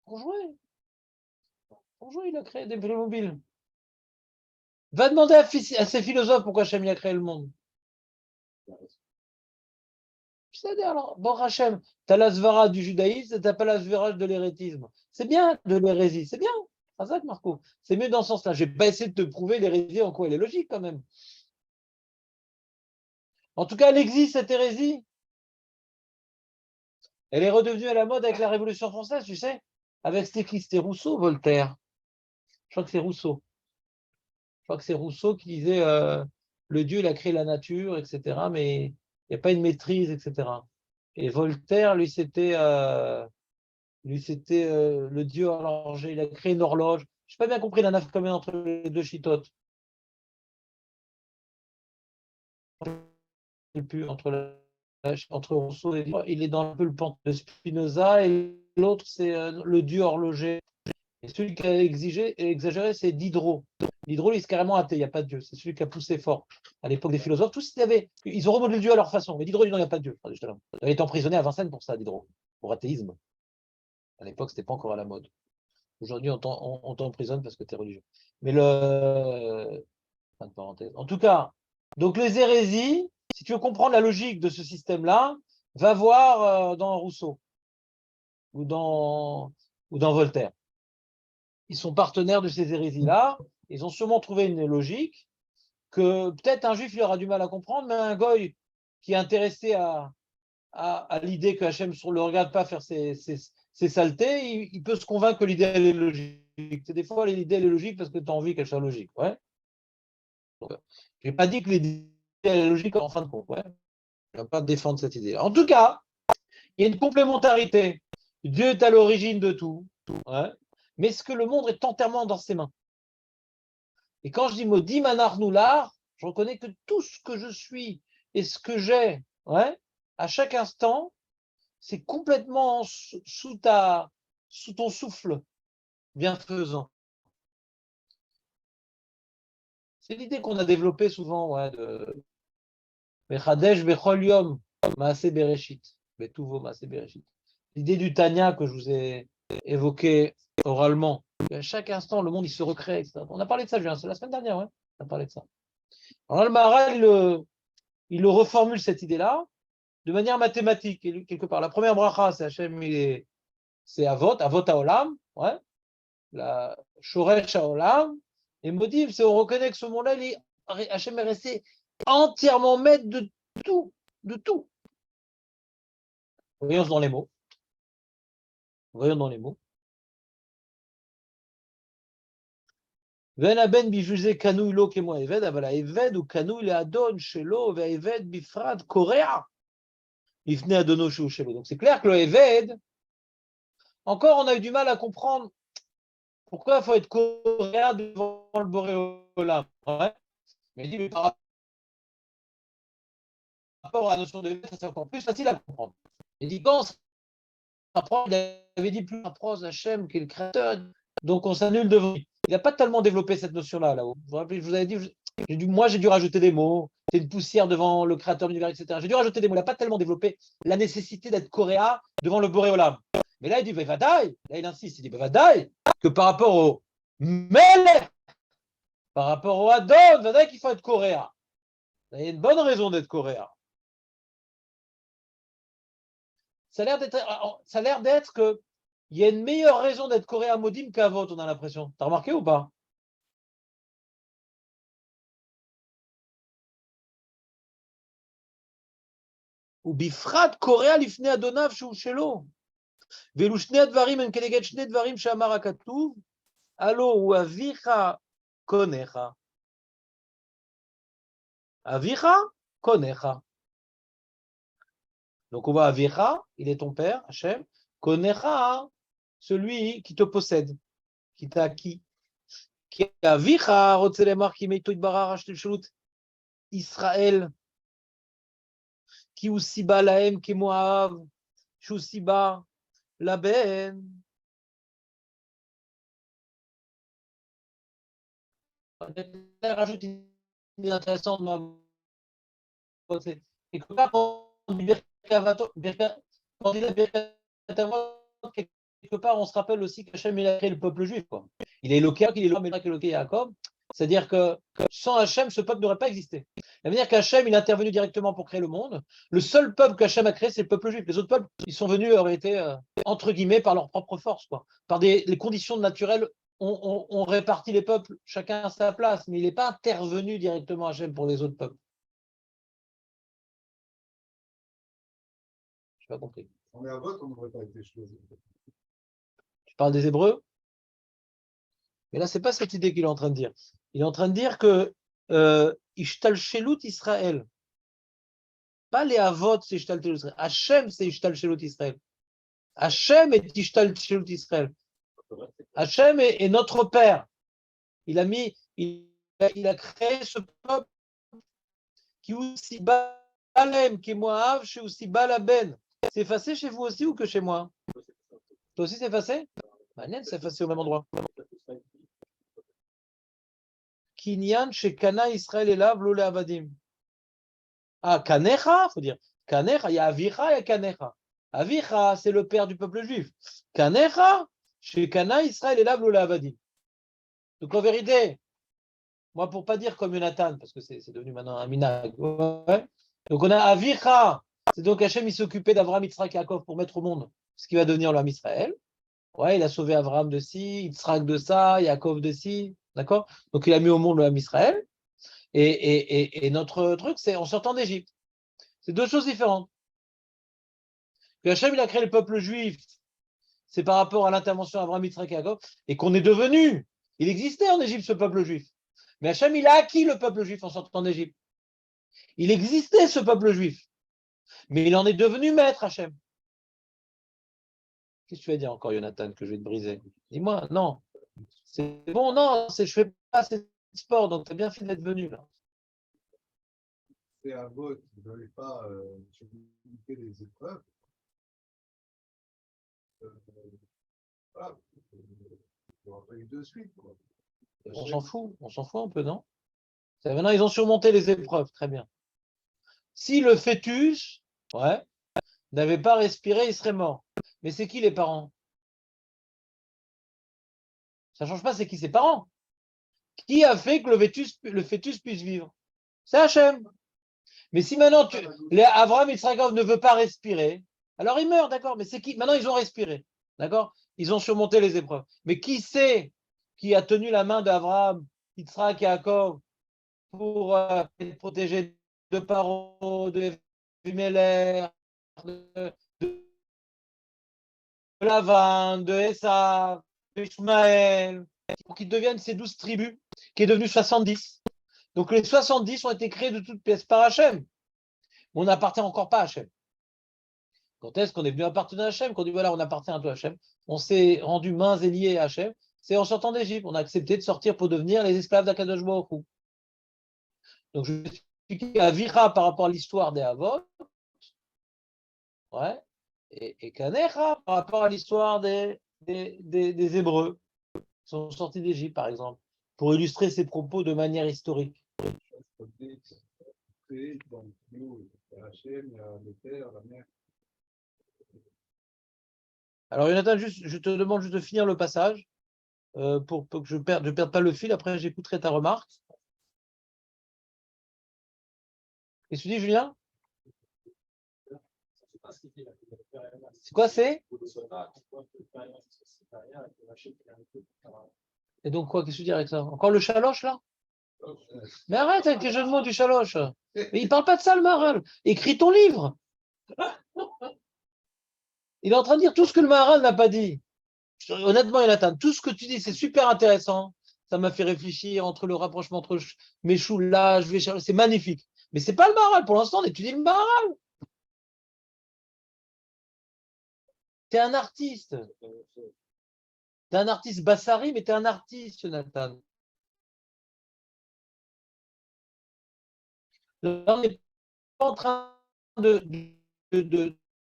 Pour jouer. Pour jouer, il a créé des Playmobil. Va demander à ces philosophes pourquoi Hachem a créé le monde. C'est-à-dire, alors, bon, Hachem, tu as la svara du judaïsme, tu n'as pas la svara de l'hérétisme. C'est bien de l'hérésie, c'est bien. C'est ça, Marco. C'est mieux dans ce sens-là. Je n'ai pas essayé de te prouver l'hérésie en quoi elle est logique quand même. En tout cas, elle existe, cette hérésie. Elle est redevenue à la mode avec la Révolution française, tu sais. Avec c'était Rousseau, Voltaire. Je crois que c'est Rousseau. Je crois que c'est Rousseau qui disait le Dieu, il a créé la nature, etc. Mais il n'y a pas une maîtrise, etc. Et Voltaire, lui, c'était le Dieu horloger. Il a créé une horloge. Je n'ai pas bien compris la nafkamé entre les deux chitotes. Entre Rousseau et il est dans un peu le pente de Spinoza et l'autre, c'est le Dieu horloger. Et celui qui a exagéré, c'est Diderot. Diderot, il est carrément athée, il n'y a pas de Dieu. C'est celui qui a poussé fort. À l'époque des philosophes, tous ils ont remodelé le Dieu à leur façon. Mais Diderot, il dit non, il n'y a pas de Dieu. Il a été emprisonné à Vincennes pour ça, Diderot, pour athéisme. À l'époque, ce n'était pas encore à la mode. Aujourd'hui, on t'emprisonne parce que tu es religieux. Mais fin de parenthèse. En tout cas, donc les hérésies, si tu veux comprendre la logique de ce système-là, Va voir dans Rousseau ou dans Voltaire. Ils sont partenaires de ces hérésies-là. Ils ont sûrement trouvé une logique que peut-être un juif il aura du mal à comprendre, mais un goy qui est intéressé à l'idée que Hachem ne le regarde pas faire ses saletés, il peut se convaincre que l'idée elle est logique. C'est des fois l'idée elle est logique parce que tu as envie qu'elle soit logique. Ouais. Je n'ai pas dit que l'idée elle est logique en fin de compte. Ouais. Je ne vais pas défendre cette idée. En tout cas, il y a une complémentarité. Dieu est à l'origine de tout. Ouais. Mais est-ce que le monde est entièrement dans ses mains? Et quand je dis maudit manar noular, je reconnais que tout ce que je suis et ce que j'ai, ouais, à chaque instant, c'est complètement sous ton souffle bienfaisant. C'est l'idée qu'on a développée souvent, ouais, de Bechadesh Bechol Yom, Maaseh Bereshit, Betuvo Maaseh Bereshit. L'idée du Tanya que je vous ai évoqué oralement. À chaque instant, le monde il se recrée, etc. On a parlé de ça, Julien, c'est la semaine dernière, ouais. On a parlé de ça. Alors, le Maharal, il le reformule cette idée-là de manière mathématique, quelque part. La première bracha, c'est Hachem, c'est Avot Haolam, ouais, la Shoresh Haolam, et Modiv, c'est on reconnaît que ce monde-là, Hachem est resté entièrement maître de tout, de tout. Voyons dans les mots. Voyons dans les mots. ואין הבן בשביל זה קנוי לו כמו העבד, אבל העבד הוא קנוי לאדון שלו, והעבד בפרט קורע לפני אדונו שהוא שלו. Donc c'est clair que le Eved, encore on a eu du mal à comprendre pourquoi il faut être coréen devant le Boréolam. Ouais. Mais il dit, par rapport à la notion de Eved, c'est encore plus facile à comprendre. Il dit, quand on se rapproche, il avait dit plus on rapproche d'Hachem qui est le créateur, donc on s'annule devant lui. Il n'a pas tellement développé cette notion-là, là-haut. Vous vous rappelez, je vous avais dit, moi j'ai dû rajouter des mots, c'est une poussière devant le créateur de l'univers, etc. J'ai dû rajouter des mots, il n'a pas tellement développé la nécessité d'être coréen devant le Boréolam. Mais là il dit, Vevadaï, là il insiste, il dit, Vevadaï, que par rapport au Melech, par rapport au Adon, Vevadaï qu'il faut être coréen. Il y a une bonne raison d'être coréen. Ça a l'air d'être que il y a une meilleure raison d'être coréen Modim qu'à votre, on a l'impression. T'as remarqué ou pas? ובפרט קורע לפני אדוניו שהוא שלו. ואלו שני הדברים הם כנגד שני דברים שאמר הכתוב, הלא הוא אביך קונך. אביך קונך. Donc on voit Avicha, il est ton père, Hachem. Konecha, celui qui te possède, qui t'a acquis. Qui Avicha, Rotzelemar, qui meito itbarar, Shalut, Israël. Qui usiba laem, qui moav, Shusiba, la ben. Rajoute une idée intéressante, et que là, quelque part, on se rappelle aussi qu'Hachem il a créé le peuple juif. Quoi. Il est Eloqué, il est l'homme, il est Eloqué Jacob. C'est-à-dire que sans Hachem, ce peuple n'aurait pas existé. Ça veut dire qu'Hachem, il est intervenu directement pour créer le monde. Le seul peuple qu'Hachem a créé, c'est le peuple juif. Les autres peuples, ils sont venus, auraient été, entre guillemets, par leur propre force. Quoi. Par les conditions naturelles, on répartit les peuples, chacun à sa place, mais il n'est pas intervenu directement Hachem pour les autres peuples. Je n'ai pas compris. On est à vote, on n'aurait pas été choisi. Tu parles des Hébreux? Mais là, ce n'est pas cette idée qu'il est en train de dire. Il est en train de dire que Ishtalshelut Israël. Pas les Avot, c'est Ishtalshelut Israël. Hachem, c'est Ishtalshelut Israël. Hachem est Ishtalshelut Israël. Hachem est notre Père. Il a créé ce peuple qui aussi balem, qui est Moav, chez aussi balaben. C'est effacé chez vous aussi ou que chez moi? Toi aussi c'est effacé? Manen, c'est effacé au même endroit. Kinyan chez Kana Israël et là, v'lo le avadim. Ah, Kanecha, faut dire. Kanecha, il y a Avicha, il y a Kanecha. Avicha, c'est le père du peuple juif. Kanecha, chez Kana Israël et là, v'lo le avadim. Donc en vérité, moi pour pas dire comme Jonathan, parce que c'est devenu maintenant un minag. Ouais. Donc on a Avicha C'est donc Hachem, il s'occupait d'Abraham, Yitzhak et Yaakov pour mettre au monde ce qui va devenir l'homme Israël. Ouais, il a sauvé Abraham de ci, Yitzhak de ça, Yaakov de ci, d'accord? Donc il a mis au monde l'homme Israël. Et notre truc, c'est en sortant d'Égypte. C'est deux choses différentes. Que Hachem, il a créé le peuple juif, c'est par rapport à l'intervention d'Abraham, Yitzhak et Yaakov, et qu'on est devenu. Il existait en Égypte ce peuple juif. Mais Hachem, il a acquis le peuple juif en sortant d'Égypte. Il existait ce peuple juif. Mais il en est devenu maître, Hachem. Qu'est-ce que tu vas dire encore, Jonathan, que je vais te briser? Dis-moi, non. C'est bon, non, je ne fais pas assez de sport, donc tu as bien fait d'être venu là. C'est un vote, vous n'avez pas surmonté les épreuves. Voilà. Il n'y aura pas eu de suite. Quoi. On s'en fout un peu, non? Maintenant, ils ont surmonté les épreuves, très bien. Si le fœtus, ouais, n'avait pas respiré, il serait mort. Mais c'est qui les parents? Ça ne change pas, c'est qui ses parents? Qui a fait que le fœtus puisse vivre? C'est Hachem. Mais si maintenant Abraham Yitzhak ne veut pas respirer, alors il meurt, d'accord? Mais c'est qui? Maintenant, ils ont respiré, d'accord? Ils ont surmonté les épreuves. Mais qui c'est qui a tenu la main d'Abraham, Yitzhak et Yaakov pour les protéger de Paro, de Abimelech, de Lavan, de Esav, d'Ishmaël, pour qu'ils deviennent ces 12 tribus, qui est devenu 70. Donc les 70 ont été créés de toutes pièces par Hachem. On n'appartient encore pas à Hachem. Quand est-ce qu'on est venu appartenir à Hachem? Qu'on dit voilà, on appartient à toi Hachem. On s'est rendu mains et liés à Hachem. C'est en sortant d'Égypte. On a accepté de sortir pour devenir les esclaves d'Akadosh Baruch Hu. Donc je vais expliquer à Vira par rapport à l'histoire des Havot. Ouais. Et Kanecha par rapport à l'histoire des Hébreux qui sont sortis d'Égypte, par exemple, pour illustrer ses propos de manière historique. Alors, Jonathan, je te demande juste de finir le passage pour que je ne perde pas le fil. Après, j'écouterai ta remarque. Qu'est-ce que tu dis, Julien? C'est quoi, c'est? Et donc, quoi, qu'est-ce que tu dis avec ça? Encore le chaloche, là? Mais arrête avec les jeux de mots du chaloche. Mais il ne parle pas de ça, le Maharal. Écris ton livre. Il est en train de dire tout ce que le Maharal n'a pas dit. Honnêtement, Jonathan, tout ce que tu dis, c'est super intéressant. Ça m'a fait réfléchir entre le rapprochement entre mes choux, là, je vais chercher. C'est magnifique. Mais ce n'est pas le Maharal. Pour l'instant, on étudie le Maharal. Tu es un artiste. Tu es un artiste Bassari, mais tu es un artiste, Jonathan. Là, on n'est pas en train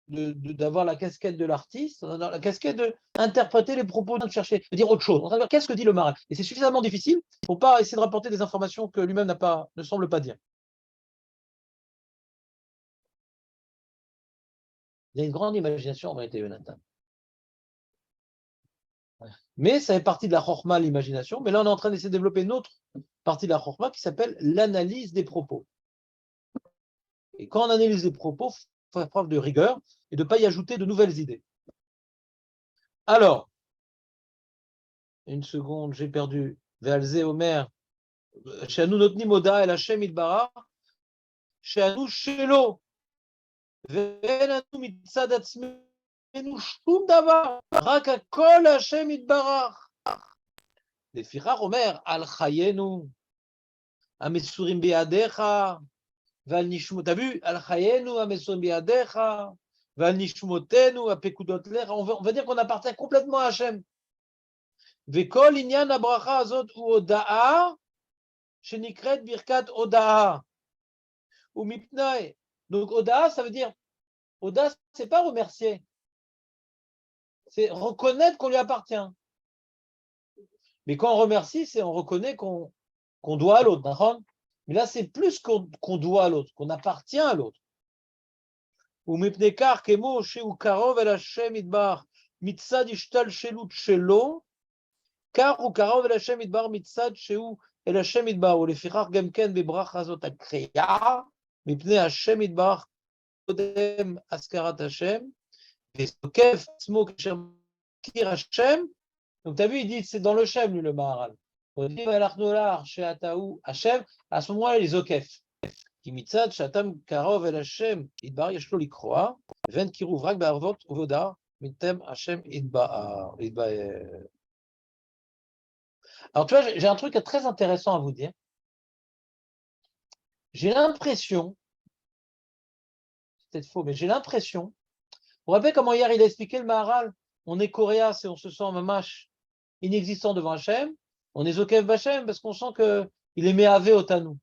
d'avoir la casquette de l'artiste, on a la casquette d'interpréter les propos, de chercher, de dire autre chose. On va dire qu'est-ce que dit le Maharal. Et c'est suffisamment difficile pour ne pas essayer de rapporter des informations que lui-même ne semble pas dire. Il y a une grande imagination en vérité, Jonathan. Mais ça fait partie de la chorma, l'imagination. Mais là, on est en train d'essayer de développer une autre partie de la chorma qui s'appelle l'analyse des propos. Et quand on analyse les propos, il faut faire preuve de rigueur et de ne pas y ajouter de nouvelles idées. Alors, une seconde, j'ai perdu. Ve'alze Omer, Sheanu notnim oda el Hashem itbarach, Sheanu shelo, ve'en anu mitzad atzmenu shum davar, rak hakol Hashem itbarach. לפיכך אומר, על חיינו, המסורים בידיך, ועל נשמות, t'as vu, על חיינו, המסורים בידיך, ועל נשמותינו, הפקודות לך, on va dire qu'on appartient complètement à Hachem. וכל עניין הברכה הזאת הוא הודאה, שנקראת ברכת הודאה. ומפני, donc הודאה, ça veut dire, הודאה, c'est pas remercier, c'est reconnaître qu'on lui appartient. Mais quand on remercie, c'est on reconnaît qu'on doit à l'autre. D'accord? Mais là, c'est plus qu'on doit à l'autre, qu'on appartient à l'autre. ומפני כך כמו שהוא קרוב אל השם יתברך מצד השתלשלות שלו, כך הוא קרוב אל השם יתברך מצד שהוא אל השם יתברך, ולפיכך גם כן בברכה הזאת הקריאה מפני השם יתברך Kodem Askarat Hashem, Vesokef Smo Kasher Kir Hashem. Donc, tu as vu, il dit c'est dans le Shem, lui, le Maharal. Kodem Alachnolar Sheataou Hashem. À ce moment-là, les Okef. Qui mitzad Shatam Karov El Hashem, Idbar Yeshlo Likroa, Ven Kiruv Rak Be'arvot Uvoda, Mitem Hashem Idbar. Alors, tu vois, j'ai un truc très intéressant à vous dire. J'ai l'impression, c'est peut-être faux, mais j'ai l'impression, vous vous rappelez comment hier il a expliqué le Maharal, on est coréas et on se sent mamash inexistant devant Hachem, on est Zokev Bachem parce qu'on sent qu'il est Mehavé au Tanou.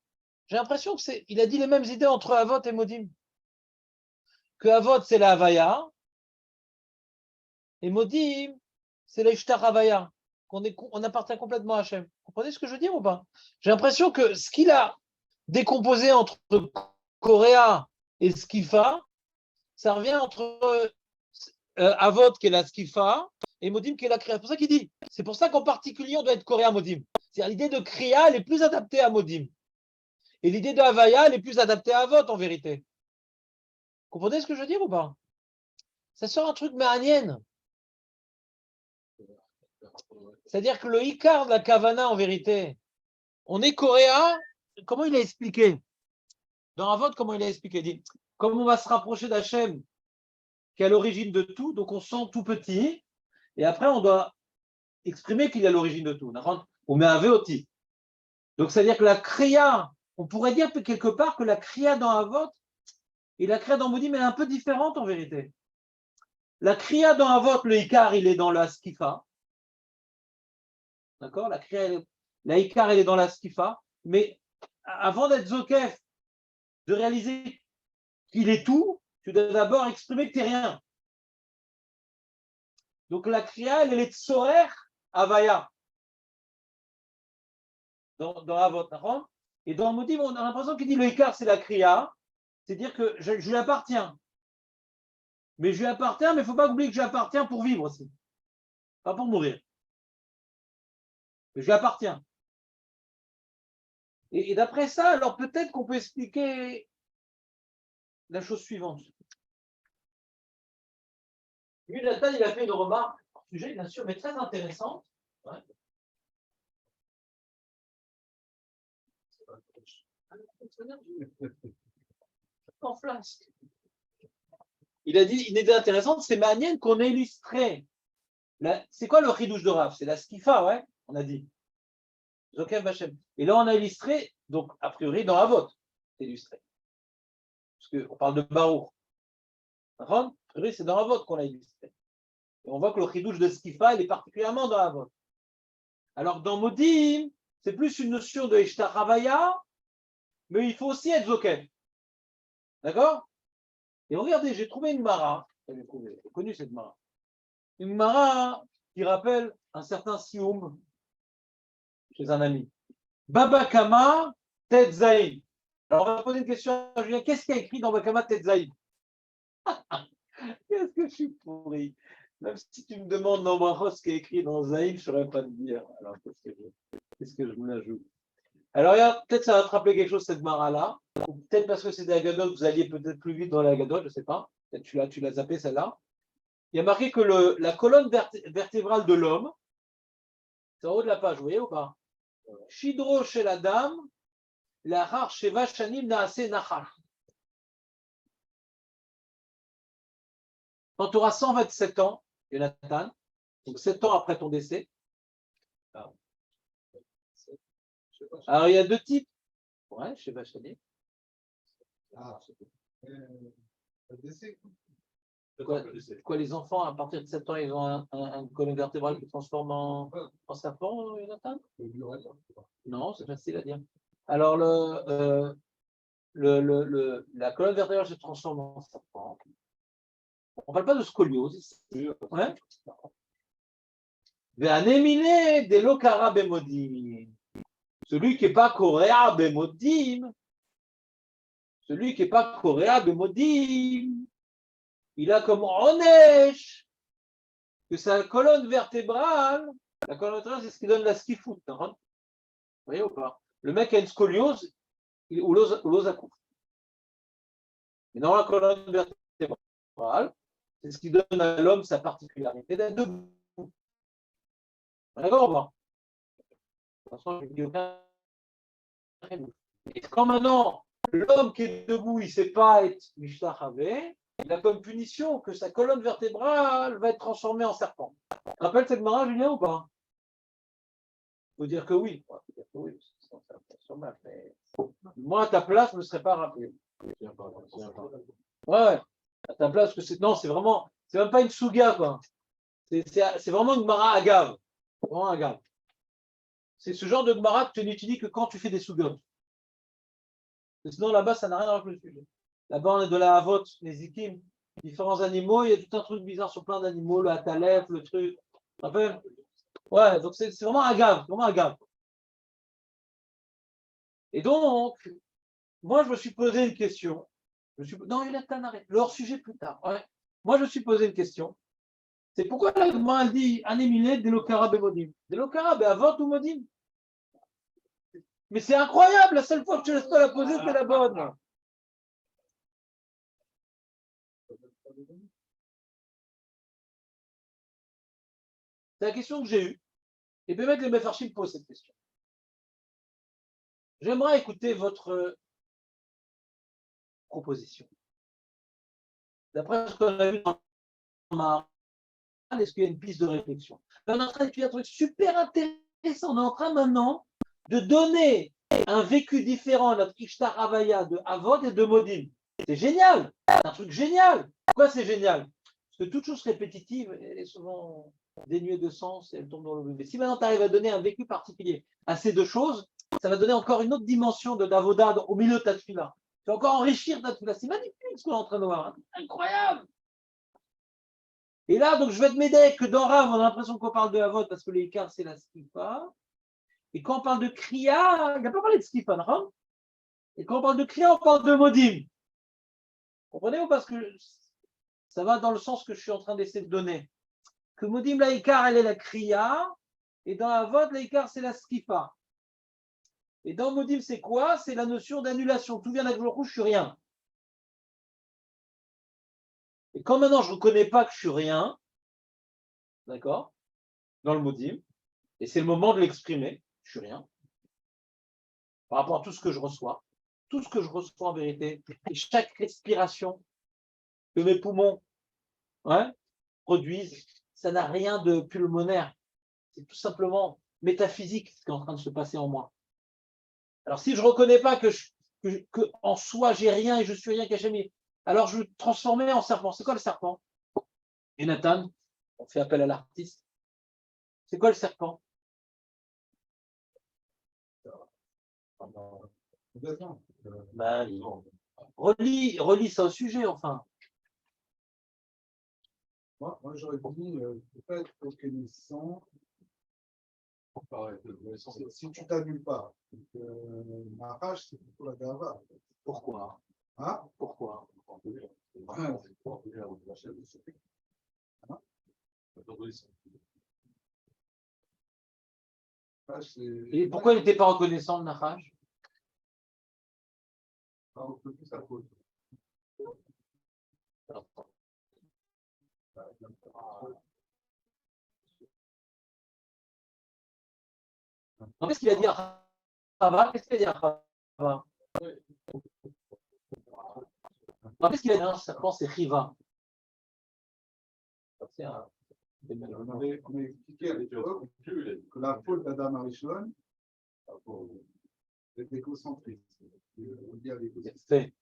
J'ai l'impression qu'il a dit les mêmes idées entre Avot et Modim. Que Avot c'est la Havaya et Modim c'est la Ishtar Havaya, on appartient complètement à Hachem. Vous comprenez ce que je veux dire ou pas? J'ai l'impression que ce qu'il a décomposé entre Coréa et Skifa, ça revient entre Avot qui est la Skifa et Modim qui est la Kriya. C'est pour ça qu'il dit. C'est pour ça qu'en particulier on doit être Coréa Modim. C'est-à-dire l'idée de Kriya elle est plus adaptée à Modim. Et l'idée de Havaya elle est plus adaptée à Avot en vérité. Vous comprenez ce que je veux dire ou pas? Ça sort un truc méanienne. C'est-à-dire que le Ikar de la Kavana en vérité, on est Coréa. Comment il a expliqué? Dans Avot, comment il a expliqué? Il dit, comme on va se rapprocher d'Hachem, qui est à l'origine de tout, donc on sent tout petit, et après on doit exprimer qu'il est à l'origine de tout. On met un Veoti. Donc c'est-à-dire que la Kriya, on pourrait dire quelque part que la Kriya dans Avot et la Kriya dans Modim est un peu différente en vérité. La Kriya dans Avot, le Ikar, il est dans la Skifa. D'accord? La Ikar, elle est dans la Skifa. Mais avant d'être Zokef, de réaliser qu'il est tout, tu dois d'abord exprimer que tu n'es rien. Donc la Kriya, elle est Tsorer Havaya. Dans Avot. Et dans Modim, on a l'impression qu'il dit le Ikar, c'est la Kriya. C'est-à-dire que je lui appartiens. Mais je lui appartiens, mais il ne faut pas oublier que je lui appartiens pour vivre aussi. Pas pour mourir. Mais je lui appartiens. Et d'après ça, alors peut-être qu'on peut expliquer la chose suivante. Lui, Nathan, il a fait une remarque, sujet bien sûr, mais très intéressante. Ouais. En flasque. Il a dit une idée intéressante, c'est manienne qu'on a illustré. C'est quoi le chidouche de Rav? C'est la skifa, ouais, on a dit. Zokev Bachem. Et là, on a illustré, donc, a priori, dans Avot, c'est illustré. Parce qu'on parle de Baruch. A priori, c'est dans Avot qu'on l'a illustré. Et on voit que le chidouche de skifa, il est particulièrement dans Avot. Alors, dans Modim, c'est plus une notion de Ishtar Havaya, mais il faut aussi être Zokev. D'accord? Et regardez, j'ai trouvé une Mara, j'ai connu cette Mara. Une Mara qui rappelle un certain Sioum chez un ami. Baba Kama Tetzaï. Alors, on va poser une question à Julien. Qu'est-ce qu'il y a écrit dans Baba Kama Tetzaï? Qu'est-ce que je suis pourri? Même si tu me demandes dans ce qui est écrit dans Zaïd, je ne saurais pas te dire. Alors, qu'est-ce que je me l'ajoute? Alors, peut-être ça va te rappeler quelque chose, cette Mara-là. Peut-être parce que c'est des Agadot, vous alliez peut-être plus vite dans les Agadot, je ne sais pas. Peut-être tu l'as zappé celle-là. Il y a marqué que la colonne vertébrale de l'homme, c'est en haut de la page, vous voyez ou pas? Shidro chez la dame, la rare chez Vachanim naase nachar. Quand tu auras 127 ans, Jonathan, donc 7 ans après ton décès, alors il y a deux types. Ouais, chez Vachanim. Décès. Quoi, les enfants, à partir de 7 ans, ils ont un colonne vertébrale qui se transforme en serpent, Jonathan? Non, c'est facile à dire. Alors, la colonne vertébrale se transforme en serpent. On ne parle pas de scoliose ici. Ouais. Celui qui n'est pas coréa bemodim, il a comme onesh que sa colonne vertébrale, la colonne vertébrale, c'est ce qui donne la skifout. Vous voyez ou pas? Le mec a une scoliose ou l'ose à couper. Et dans la colonne vertébrale, c'est ce qui donne à l'homme sa particularité d'être debout. D'accord ou pas? De toute façon, je dis aucun. Et quand maintenant, l'homme qui est debout, il ne sait pas être Mishtachave, il a comme punition que sa colonne vertébrale va être transformée en serpent. Tu te rappelles cette marra, Julien, ou pas? Il faut dire que oui. Il faut dire que oui, mais moi, à ta place, je ne me serais pas rappelé. Ouais, à ta place, que c'est. Non, c'est vraiment. C'est même pas une souga, quoi. C'est vraiment une mara agave. Vraiment agave. C'est ce genre de mara que tu n'étudies que quand tu fais des sougotes. Sinon, là-bas, ça n'a rien à voir avec le sujet. Là-bas, on est de la Havot, les Zikim, différents animaux. Il y a tout un truc bizarre sur plein d'animaux, le Atalef, le truc. Ouais, donc c'est vraiment agave, vraiment agave. Et donc, moi, je me suis posé une question. Non, il y a Tanaré, le hors-sujet plus tard. Ouais. Moi, je me suis posé une question. C'est pourquoi la Gemara dit Anéminé, Delokara Bemodim. Delokara Beavot ou Modim. Mais c'est incroyable, la seule fois que tu laisses pas la poser, c'est la bonne. C'est la question que j'ai eue. Et peut-être les Mefarchim posent cette question. J'aimerais écouter votre proposition. D'après ce qu'on a vu dans ma est-ce qu'il y a une piste de réflexion? On est en train d'étudier un truc super intéressant. On est en train maintenant de donner un vécu différent à notre Ishtar Havaya de Avod et de Modim. C'est génial. C'est un truc génial. Pourquoi c'est génial? Parce que toute chose répétitive, elle est souvent dénuée de sens et elle tombe dans le bébé. Si maintenant tu arrives à donner un vécu particulier à ces deux choses, ça va donner encore une autre dimension de d'Avoda au milieu de ta tefila. Tu vas encore enrichir ta tefila. C'est magnifique ce qu'on est en train de voir. Incroyable. Et là, donc, je vais te m'aider que dans Rav, on a l'impression qu'on parle de Havot parce que l'écart, c'est la skifa. Et quand on parle de Kriya, il n'a pas parlé de skifa, non? Et quand on parle de Kriya, on parle de Modim. Comprenez-vous? Parce que ça va dans le sens que je suis en train d'essayer de donner. Que Modim, l'écart, elle est la Kriya. Et dans Havot, l'écart, c'est la skifa. Et dans Modim, c'est quoi? C'est la notion d'annulation. Tout vient d'Akhlorou, je suis rien. Et quand maintenant, je ne reconnais pas que je suis rien, d'accord? Dans le Modim, et c'est le moment de l'exprimer, je suis rien. Par rapport à tout ce que je reçois en vérité, et chaque respiration que mes poumons produisent, ça n'a rien de pulmonaire. C'est tout simplement métaphysique ce qui est en train de se passer en moi. Alors si je ne reconnais pas que en soi j'ai rien et je suis rien qu'Hachem, alors je vais me transformer en serpent. C'est quoi le serpent? Et Nathan, on fait appel à l'artiste. C'est quoi le serpent? Ben, relis ça au sujet, enfin. Moi j'aurais dit, pas être reconnaissant. Si tu t'annules pas, ma rage, c'est plutôt la gava. Pourquoi? Hein? Pourquoi? Et pourquoi il n'était pas reconnaissant, le Nachash? Qu'est-ce qu'il a dit à Chava? Qu'est-ce qu'il a dit à Chava? Qu'est-ce qu'il a dit à un serpent? C'est Chiva. On avait expliqué à l'époque que la faute d'Adam Arishon est égocentrique. Fait.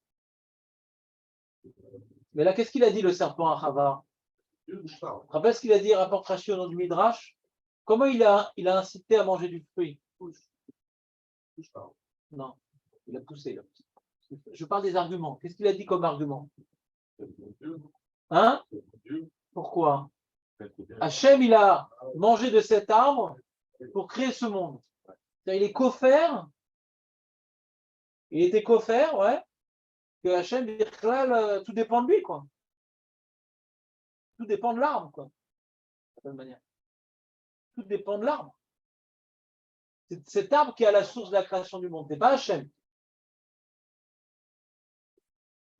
Mais là, qu'est-ce qu'il a dit le serpent à Chava? Rappelle ce qu'il a dit, rapporte Rashi au nom du Midrash. Comment il a incité à manger du fruit? Non, il a poussé. Je parle des arguments. Qu'est-ce qu'il a dit comme argument? Hein? Pourquoi? Hachem, il a mangé de cet arbre pour créer ce monde. Il est coffert. Il était coffert, ouais. Que Hachem, tout dépend de lui, quoi. Tout dépend de l'arbre, quoi. De certaine manière. Tout dépend de l'arbre. C'est cet arbre qui est à la source de la création du monde. C'est pas Hachem.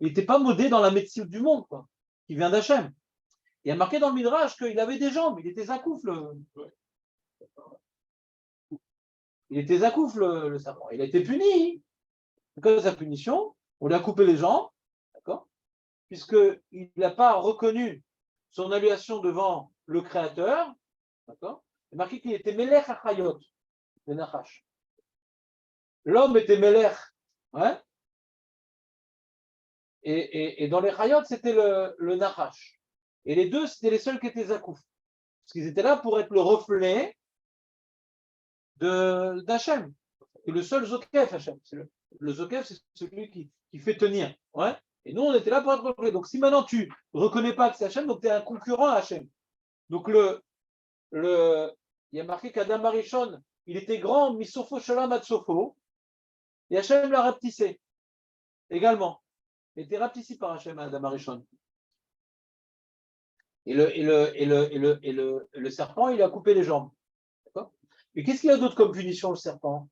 Il n'était pas modé dans la médecine du monde, quoi, qui vient d'Hachem. Il y a marqué dans le Midrash qu'il avait des jambes, il était zakouf, le serpent. Il a été puni. Que sa punition, on lui a coupé les jambes, d'accord, puisqu'il n'a pas reconnu son annulation devant le Créateur, d'accord. Il est marqué qu'il était Melech Achayot, le Nachash. L'homme était Melech, ouais, et dans les Chayot, c'était le Nachash. Et les deux, c'était les seuls qui étaient Zakouf. Parce qu'ils étaient là pour être le reflet d'Hachem. Et le seul Zokef, Hachem. Le Zokef, c'est celui qui fait tenir. Ouais. Et nous, on était là pour être reflet. Donc, si maintenant tu ne reconnais pas que c'est Hachem, donc tu es un concurrent à Hachem. Donc, il y a marqué qu'Adam Arishon, il était grand, Misofo Shalom Atsofo, et Hachem l'a rapetissé également. Il était rapetissé par Hachem, Adam Arishon. Et le serpent, il a coupé les jambes. D'accord. Mais qu'est-ce qu'il y a d'autre comme punition, le serpent?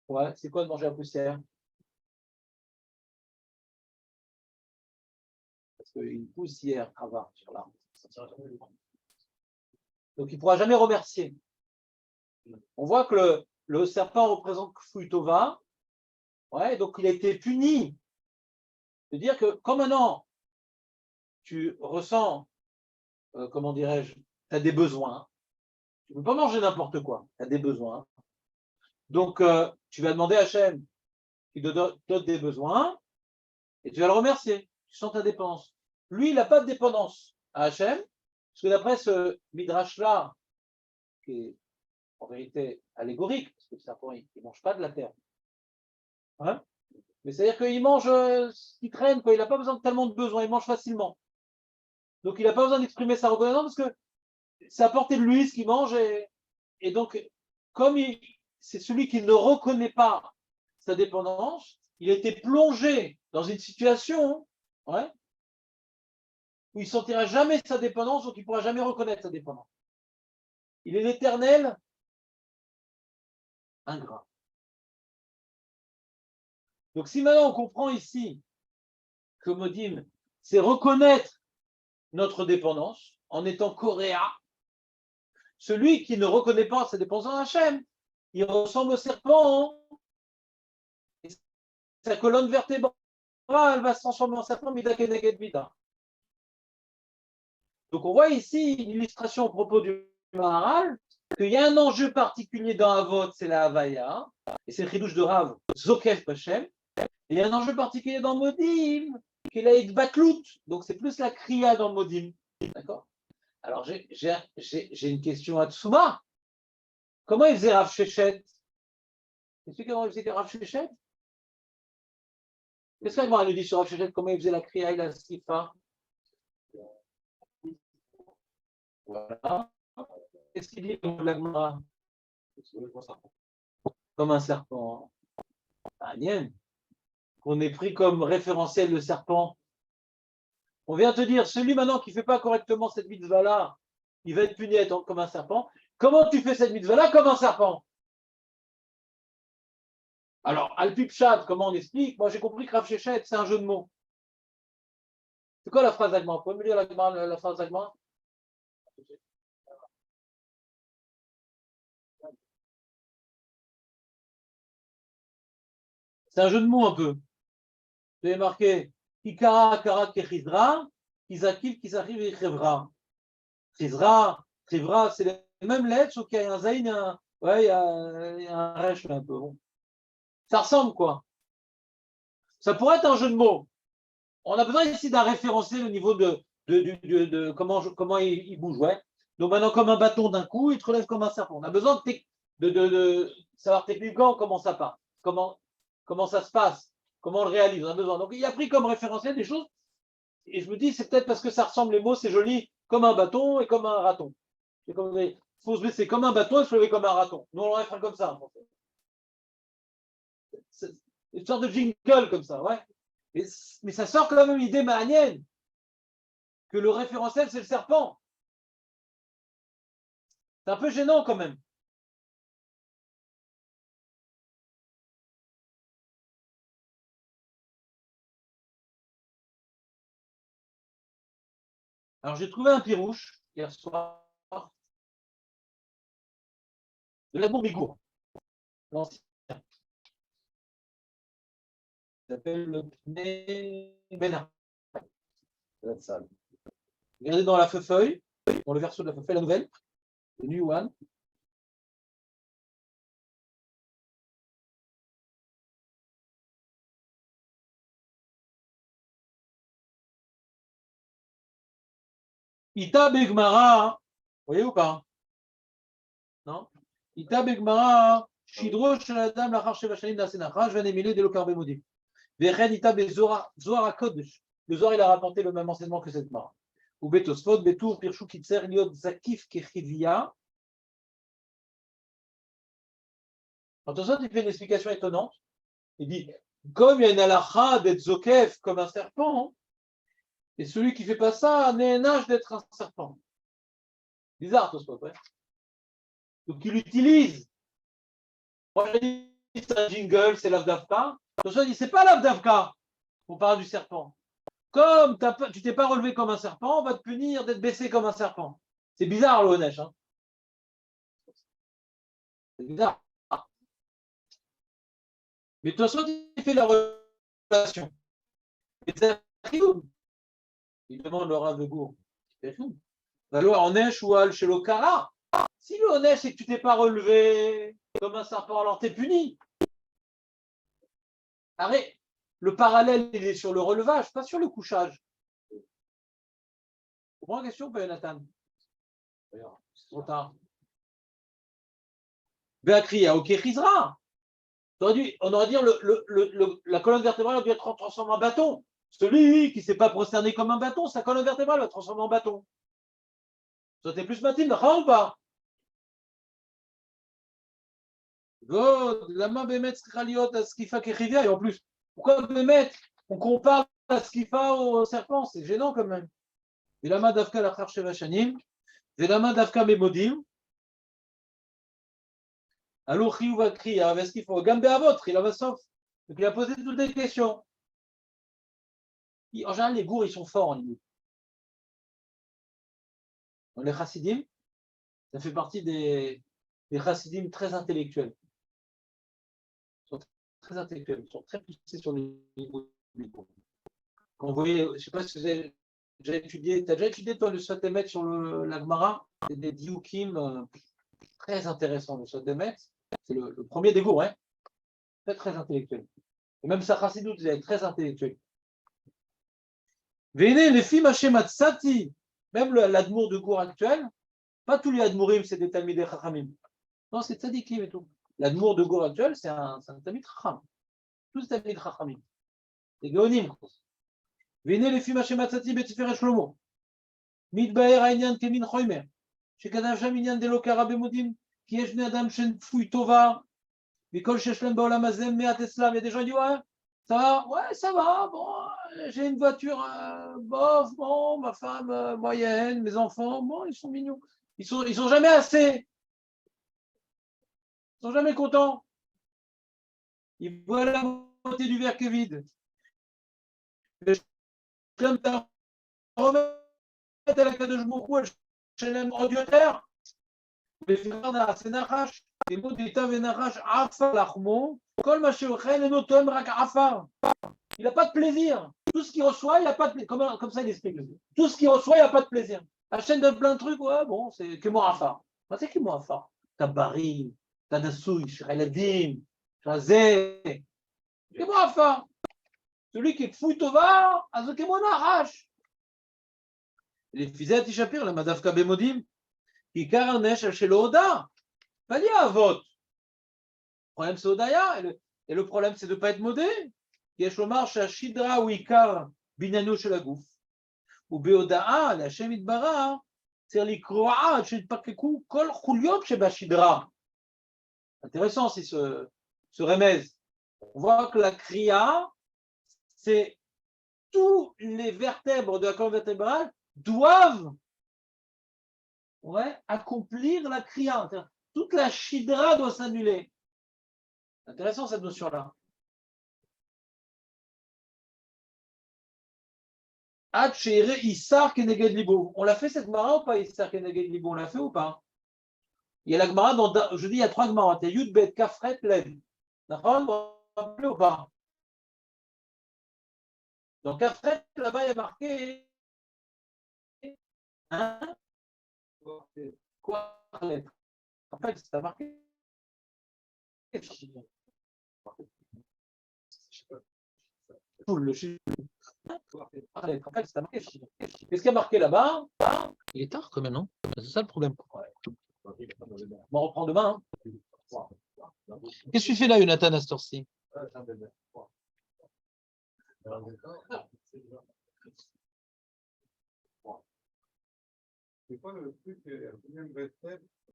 Ouais, c'est quoi de manger la poussière? Parce qu'une poussière avare sur l'arbre. Donc il ne pourra jamais remercier. On voit que le serpent représente Kfouitova. Ouais, donc il a été puni. C'est-à-dire que quand maintenant tu ressens, comment dirais-je, tu as des besoins, tu ne peux pas manger n'importe quoi, tu as des besoins. Donc tu vas demander à Hachem qui te donne des besoins et tu vas le remercier. Tu sens ta dépendance. Lui, il n'a pas de dépendance à Hachem, parce que d'après ce midrash-là, qui est en vérité allégorique, parce que le serpent, il ne mange pas de la terre. Hein, mais c'est-à-dire qu'il mange ce qui traîne, quoi. Il n'a pas besoin de tellement de besoins, il mange facilement. Donc il n'a pas besoin d'exprimer sa reconnaissance, parce que c'est à portée de lui ce qu'il mange, et donc, comme c'est celui qui ne reconnaît pas sa dépendance, il a été plongé dans une situation, ouais, où il ne sentira jamais sa dépendance, donc il ne pourra jamais reconnaître sa dépendance. Il est l'éternel ingrat. Donc si maintenant on comprend ici que Modim, c'est reconnaître notre dépendance en étant coréen, celui qui ne reconnaît pas sa dépendance à Hachem, il ressemble au serpent, hein, sa colonne vertébrale, elle va se transformer en serpent, mida keneged mida. Donc on voit ici une illustration au propos du Maharal, qu'il y a un enjeu particulier dans Avot, c'est la Havaya, et c'est le chidouche de Rav, Zokef Hashem, et il y a un enjeu particulier dans Modim, qui est la Idbatlout, donc c'est plus la Kriya dans Modim. D'accord. Alors j'ai une question à Tsuma. Comment il faisait Rav Shechet? Tu sais comment il faisait Rav Shechet? Qu'est-ce qu'elle nous dit sur Rav Shechet? Comment il faisait la Kriya et la Sifa? Voilà. Qu'est-ce qu'il dit comme la Gemara? Comme un serpent. Agnès, qu'on ait pris comme référentiel le serpent. On vient te dire, celui maintenant qui ne fait pas correctement cette mitzvah-là, il va être puni comme un serpent. Comment tu fais cette mitzvah-là comme un serpent? Alors, Al-Pipchat, comment on explique? Moi, j'ai compris que Rav Shechet, c'est un jeu de mots. C'est quoi la phrase d'Agma? Vous pouvez me lire la phrase d'Agma? C'est un jeu de mots un peu. Vous avez marqué Kikara, Kara, Kechizra, Kizakil, Kizarriv et Chevra. Chizra, Chevra, c'est les mêmes lettres, sauf qu'il y a un Zayn, ouais, il y a un Resh un peu. Bon. Ça ressemble quoi? Ça pourrait être un jeu de mots. On a besoin ici d'un référentiel au niveau de comment il bouge. Ouais. Donc maintenant, comme un bâton d'un coup, il te relève comme un serpent. On a besoin de savoir techniquement comment ça part, comment ça se passe, comment on le réalise. On a besoin. Donc il a pris comme référentiel des choses. Et je me dis, c'est peut-être parce que ça ressemble les mots, c'est joli, comme un bâton et comme un raton. Il faut se baisser comme un bâton et se lever comme un raton. Nous, on l'aurait fait comme ça. En fait. C'est une sorte de jingle comme ça, ouais. Mais ça sort quand même une idée manienne que le référentiel, c'est le serpent. C'est un peu gênant quand même. Alors, j'ai trouvé un pirouche hier soir de l'Admour Bigour, l'ancien. Il s'appelle le Pnei Bena. Ça va être ça. Regardez dans la feuille, dans le verso de la feuille, la nouvelle, le New One. Ita Begmara, vous voyez ou pas? Non? Ita Begmara, Shidro Shaladam Lachar Sheva Shanim Nasenacha, Jvanemile de Lokar Bemodi. Vechen Ita Bezora, Zohar Kodesh. Le Zohar, il a rapporté le même enseignement que cette Mara. Ou Betosfot, Betour, Pirshu Kitzer, Liot, Zakif, Kechivia. Attention, il fait une explication étonnante. Il dit, comme il y a une halakha d'être zokef comme un serpent, et celui qui ne fait pas ça n'est un âge d'être un serpent. Bizarre, tout ça, ouais. Donc il utilise. Moi, je dis, c'est un jingle, c'est l'Avdavka. Attention, il dit, c'est pas l'Avdavka. On parle du serpent. Comme tu t'es pas relevé comme un serpent, on va te punir d'être baissé comme un serpent. C'est bizarre, le Honesh. Hein. C'est bizarre. Mais de toute façon, il fait la relation. Et c'est il demande le Rav de Gour. Alors, Honesh ou Al Shelokara. Si le Honesh, c'est que tu t'es pas relevé comme un serpent, alors t'es puni. Arrête. Le parallèle, il est sur le relevage, pas sur le couchage. Prends la question, Nathan. C'est trop tard. Béakri, ok, Chizra. On aurait dit la colonne vertébrale aurait dû être transformée en bâton. Celui qui ne s'est pas prosterné comme un bâton, sa colonne vertébrale va transformer en bâton. Ça t'est plus matin, ou pas? God, la main Bémet Skraliot à Skifa Kechivia. Et en plus, pourquoi Bémet on compare à Skifa au serpent? C'est gênant quand même. Et la main d'Afka la Sheva Shanim. Et la main d'Afka Memodim. Alors, Chiyuv va crier, avec ce qu'il faut. Gambé à votre, il a sauf. Donc, il a posé toutes les questions. En général, les gours, ils sont forts en Limoud. Dans les chassidim, ça fait partie des chassidim très intellectuels. Ils sont très intellectuels, ils sont très poussés sur les niveaux. Quand vous voyez, je ne sais pas si vous avez déjà étudié, tu as déjà étudié toi le Sotemet sur la Gemara, c'est des diukim très intéressants. Le Sotemet, c'est le premier des gours, hein, très très intellectuel. Et même sa chassidoute, il est très intellectuel. Venez, les filles Hashematsati, même l'admour de cours actuel, pas tous les admourim, c'est des talmidei chachamim. Non, c'est tzadikim et tout. L'admour de cours actuel, c'est un talmid chacham. Tous talmid chachamim. C'est géonim. Venez, les filles Hashematsati, betiferet shlomo. Midbaer העניין כמין חומר, שכתב שם עניין דלא קרא במודים, כי יש בני אדם שהם כפוי טובה, וכל שיש להם בעולם הזה מעט אצלם. Il y a des gens qui disent, ouais, ça va, ouais, ça va, bon, j'ai une voiture, bof, bon, ma femme, moyenne, mes enfants, bon, ils sont mignons. Ils sont jamais assez. Ils sont jamais contents. Ils voient la moitié du verre qui est vide. Comme ta remettre à la Kadosh Baruch Hu, Shelem Odioter, c'est Nachash, les mots d'État Venachash, Afar Lachmo, Kol Mashéochen, et Notom Rak Afar. Il n'a pas de plaisir. Tout ce qu'il reçoit, il n'a pas de plaisir. Comme ça, il explique. Tout ce qu'il reçoit, il n'a pas de plaisir. Hachem donne plein de trucs, ouais, bon, c'est que moi Afar. C'est qui moi Afar? T'as Barim, t'as Nassouy, Shiraïladim, Shazé. Que moi Afar. Celui qui est fouille Tova, Azokemo Nachash. Les Fizet Ishapir, la Madavka Bemodim, qui Karanesh chez Oda. Pas dit à vote. Le problème, c'est Odaya. Et le problème, c'est de ne pas être modé. יש לומר שהשדרה הוא עיקר בעניינו של הגוף, ובהודעה להשם יתברך צריך לקרוע עד שיתפקקו כל חוליות שבשדרה. Intéressant c'est ce remèze. On voit que la kriya, c'est tous les vertèbres de la colonne vertébrale doivent accomplir la kriya. Toute la shidra doit s'annuler. Intéressant cette notion-là. Ad she'ire Issar keneged libo. On l'a fait cette Gemara ou pas, Issar keneged libo? On l'a fait ou pas? Il y a la Gemara, je dis il y a 3 Gemaras. Il y a Yud Bet Kafret Led. D'accord? Vous vous rappelez ou pas? Donc Kafret, là-bas, il y a marqué. Hein? Quoi? En fait, c'est marqué. Le chiffre. Qu'est-ce qu'il y a marqué là-bas? Il est tard quand même, non? C'est ça le problème. On reprend demain. Hein. Qu'est-ce que tu fais là, Jonathan, à cette heure-ci? C'est quoi le truc, le même verset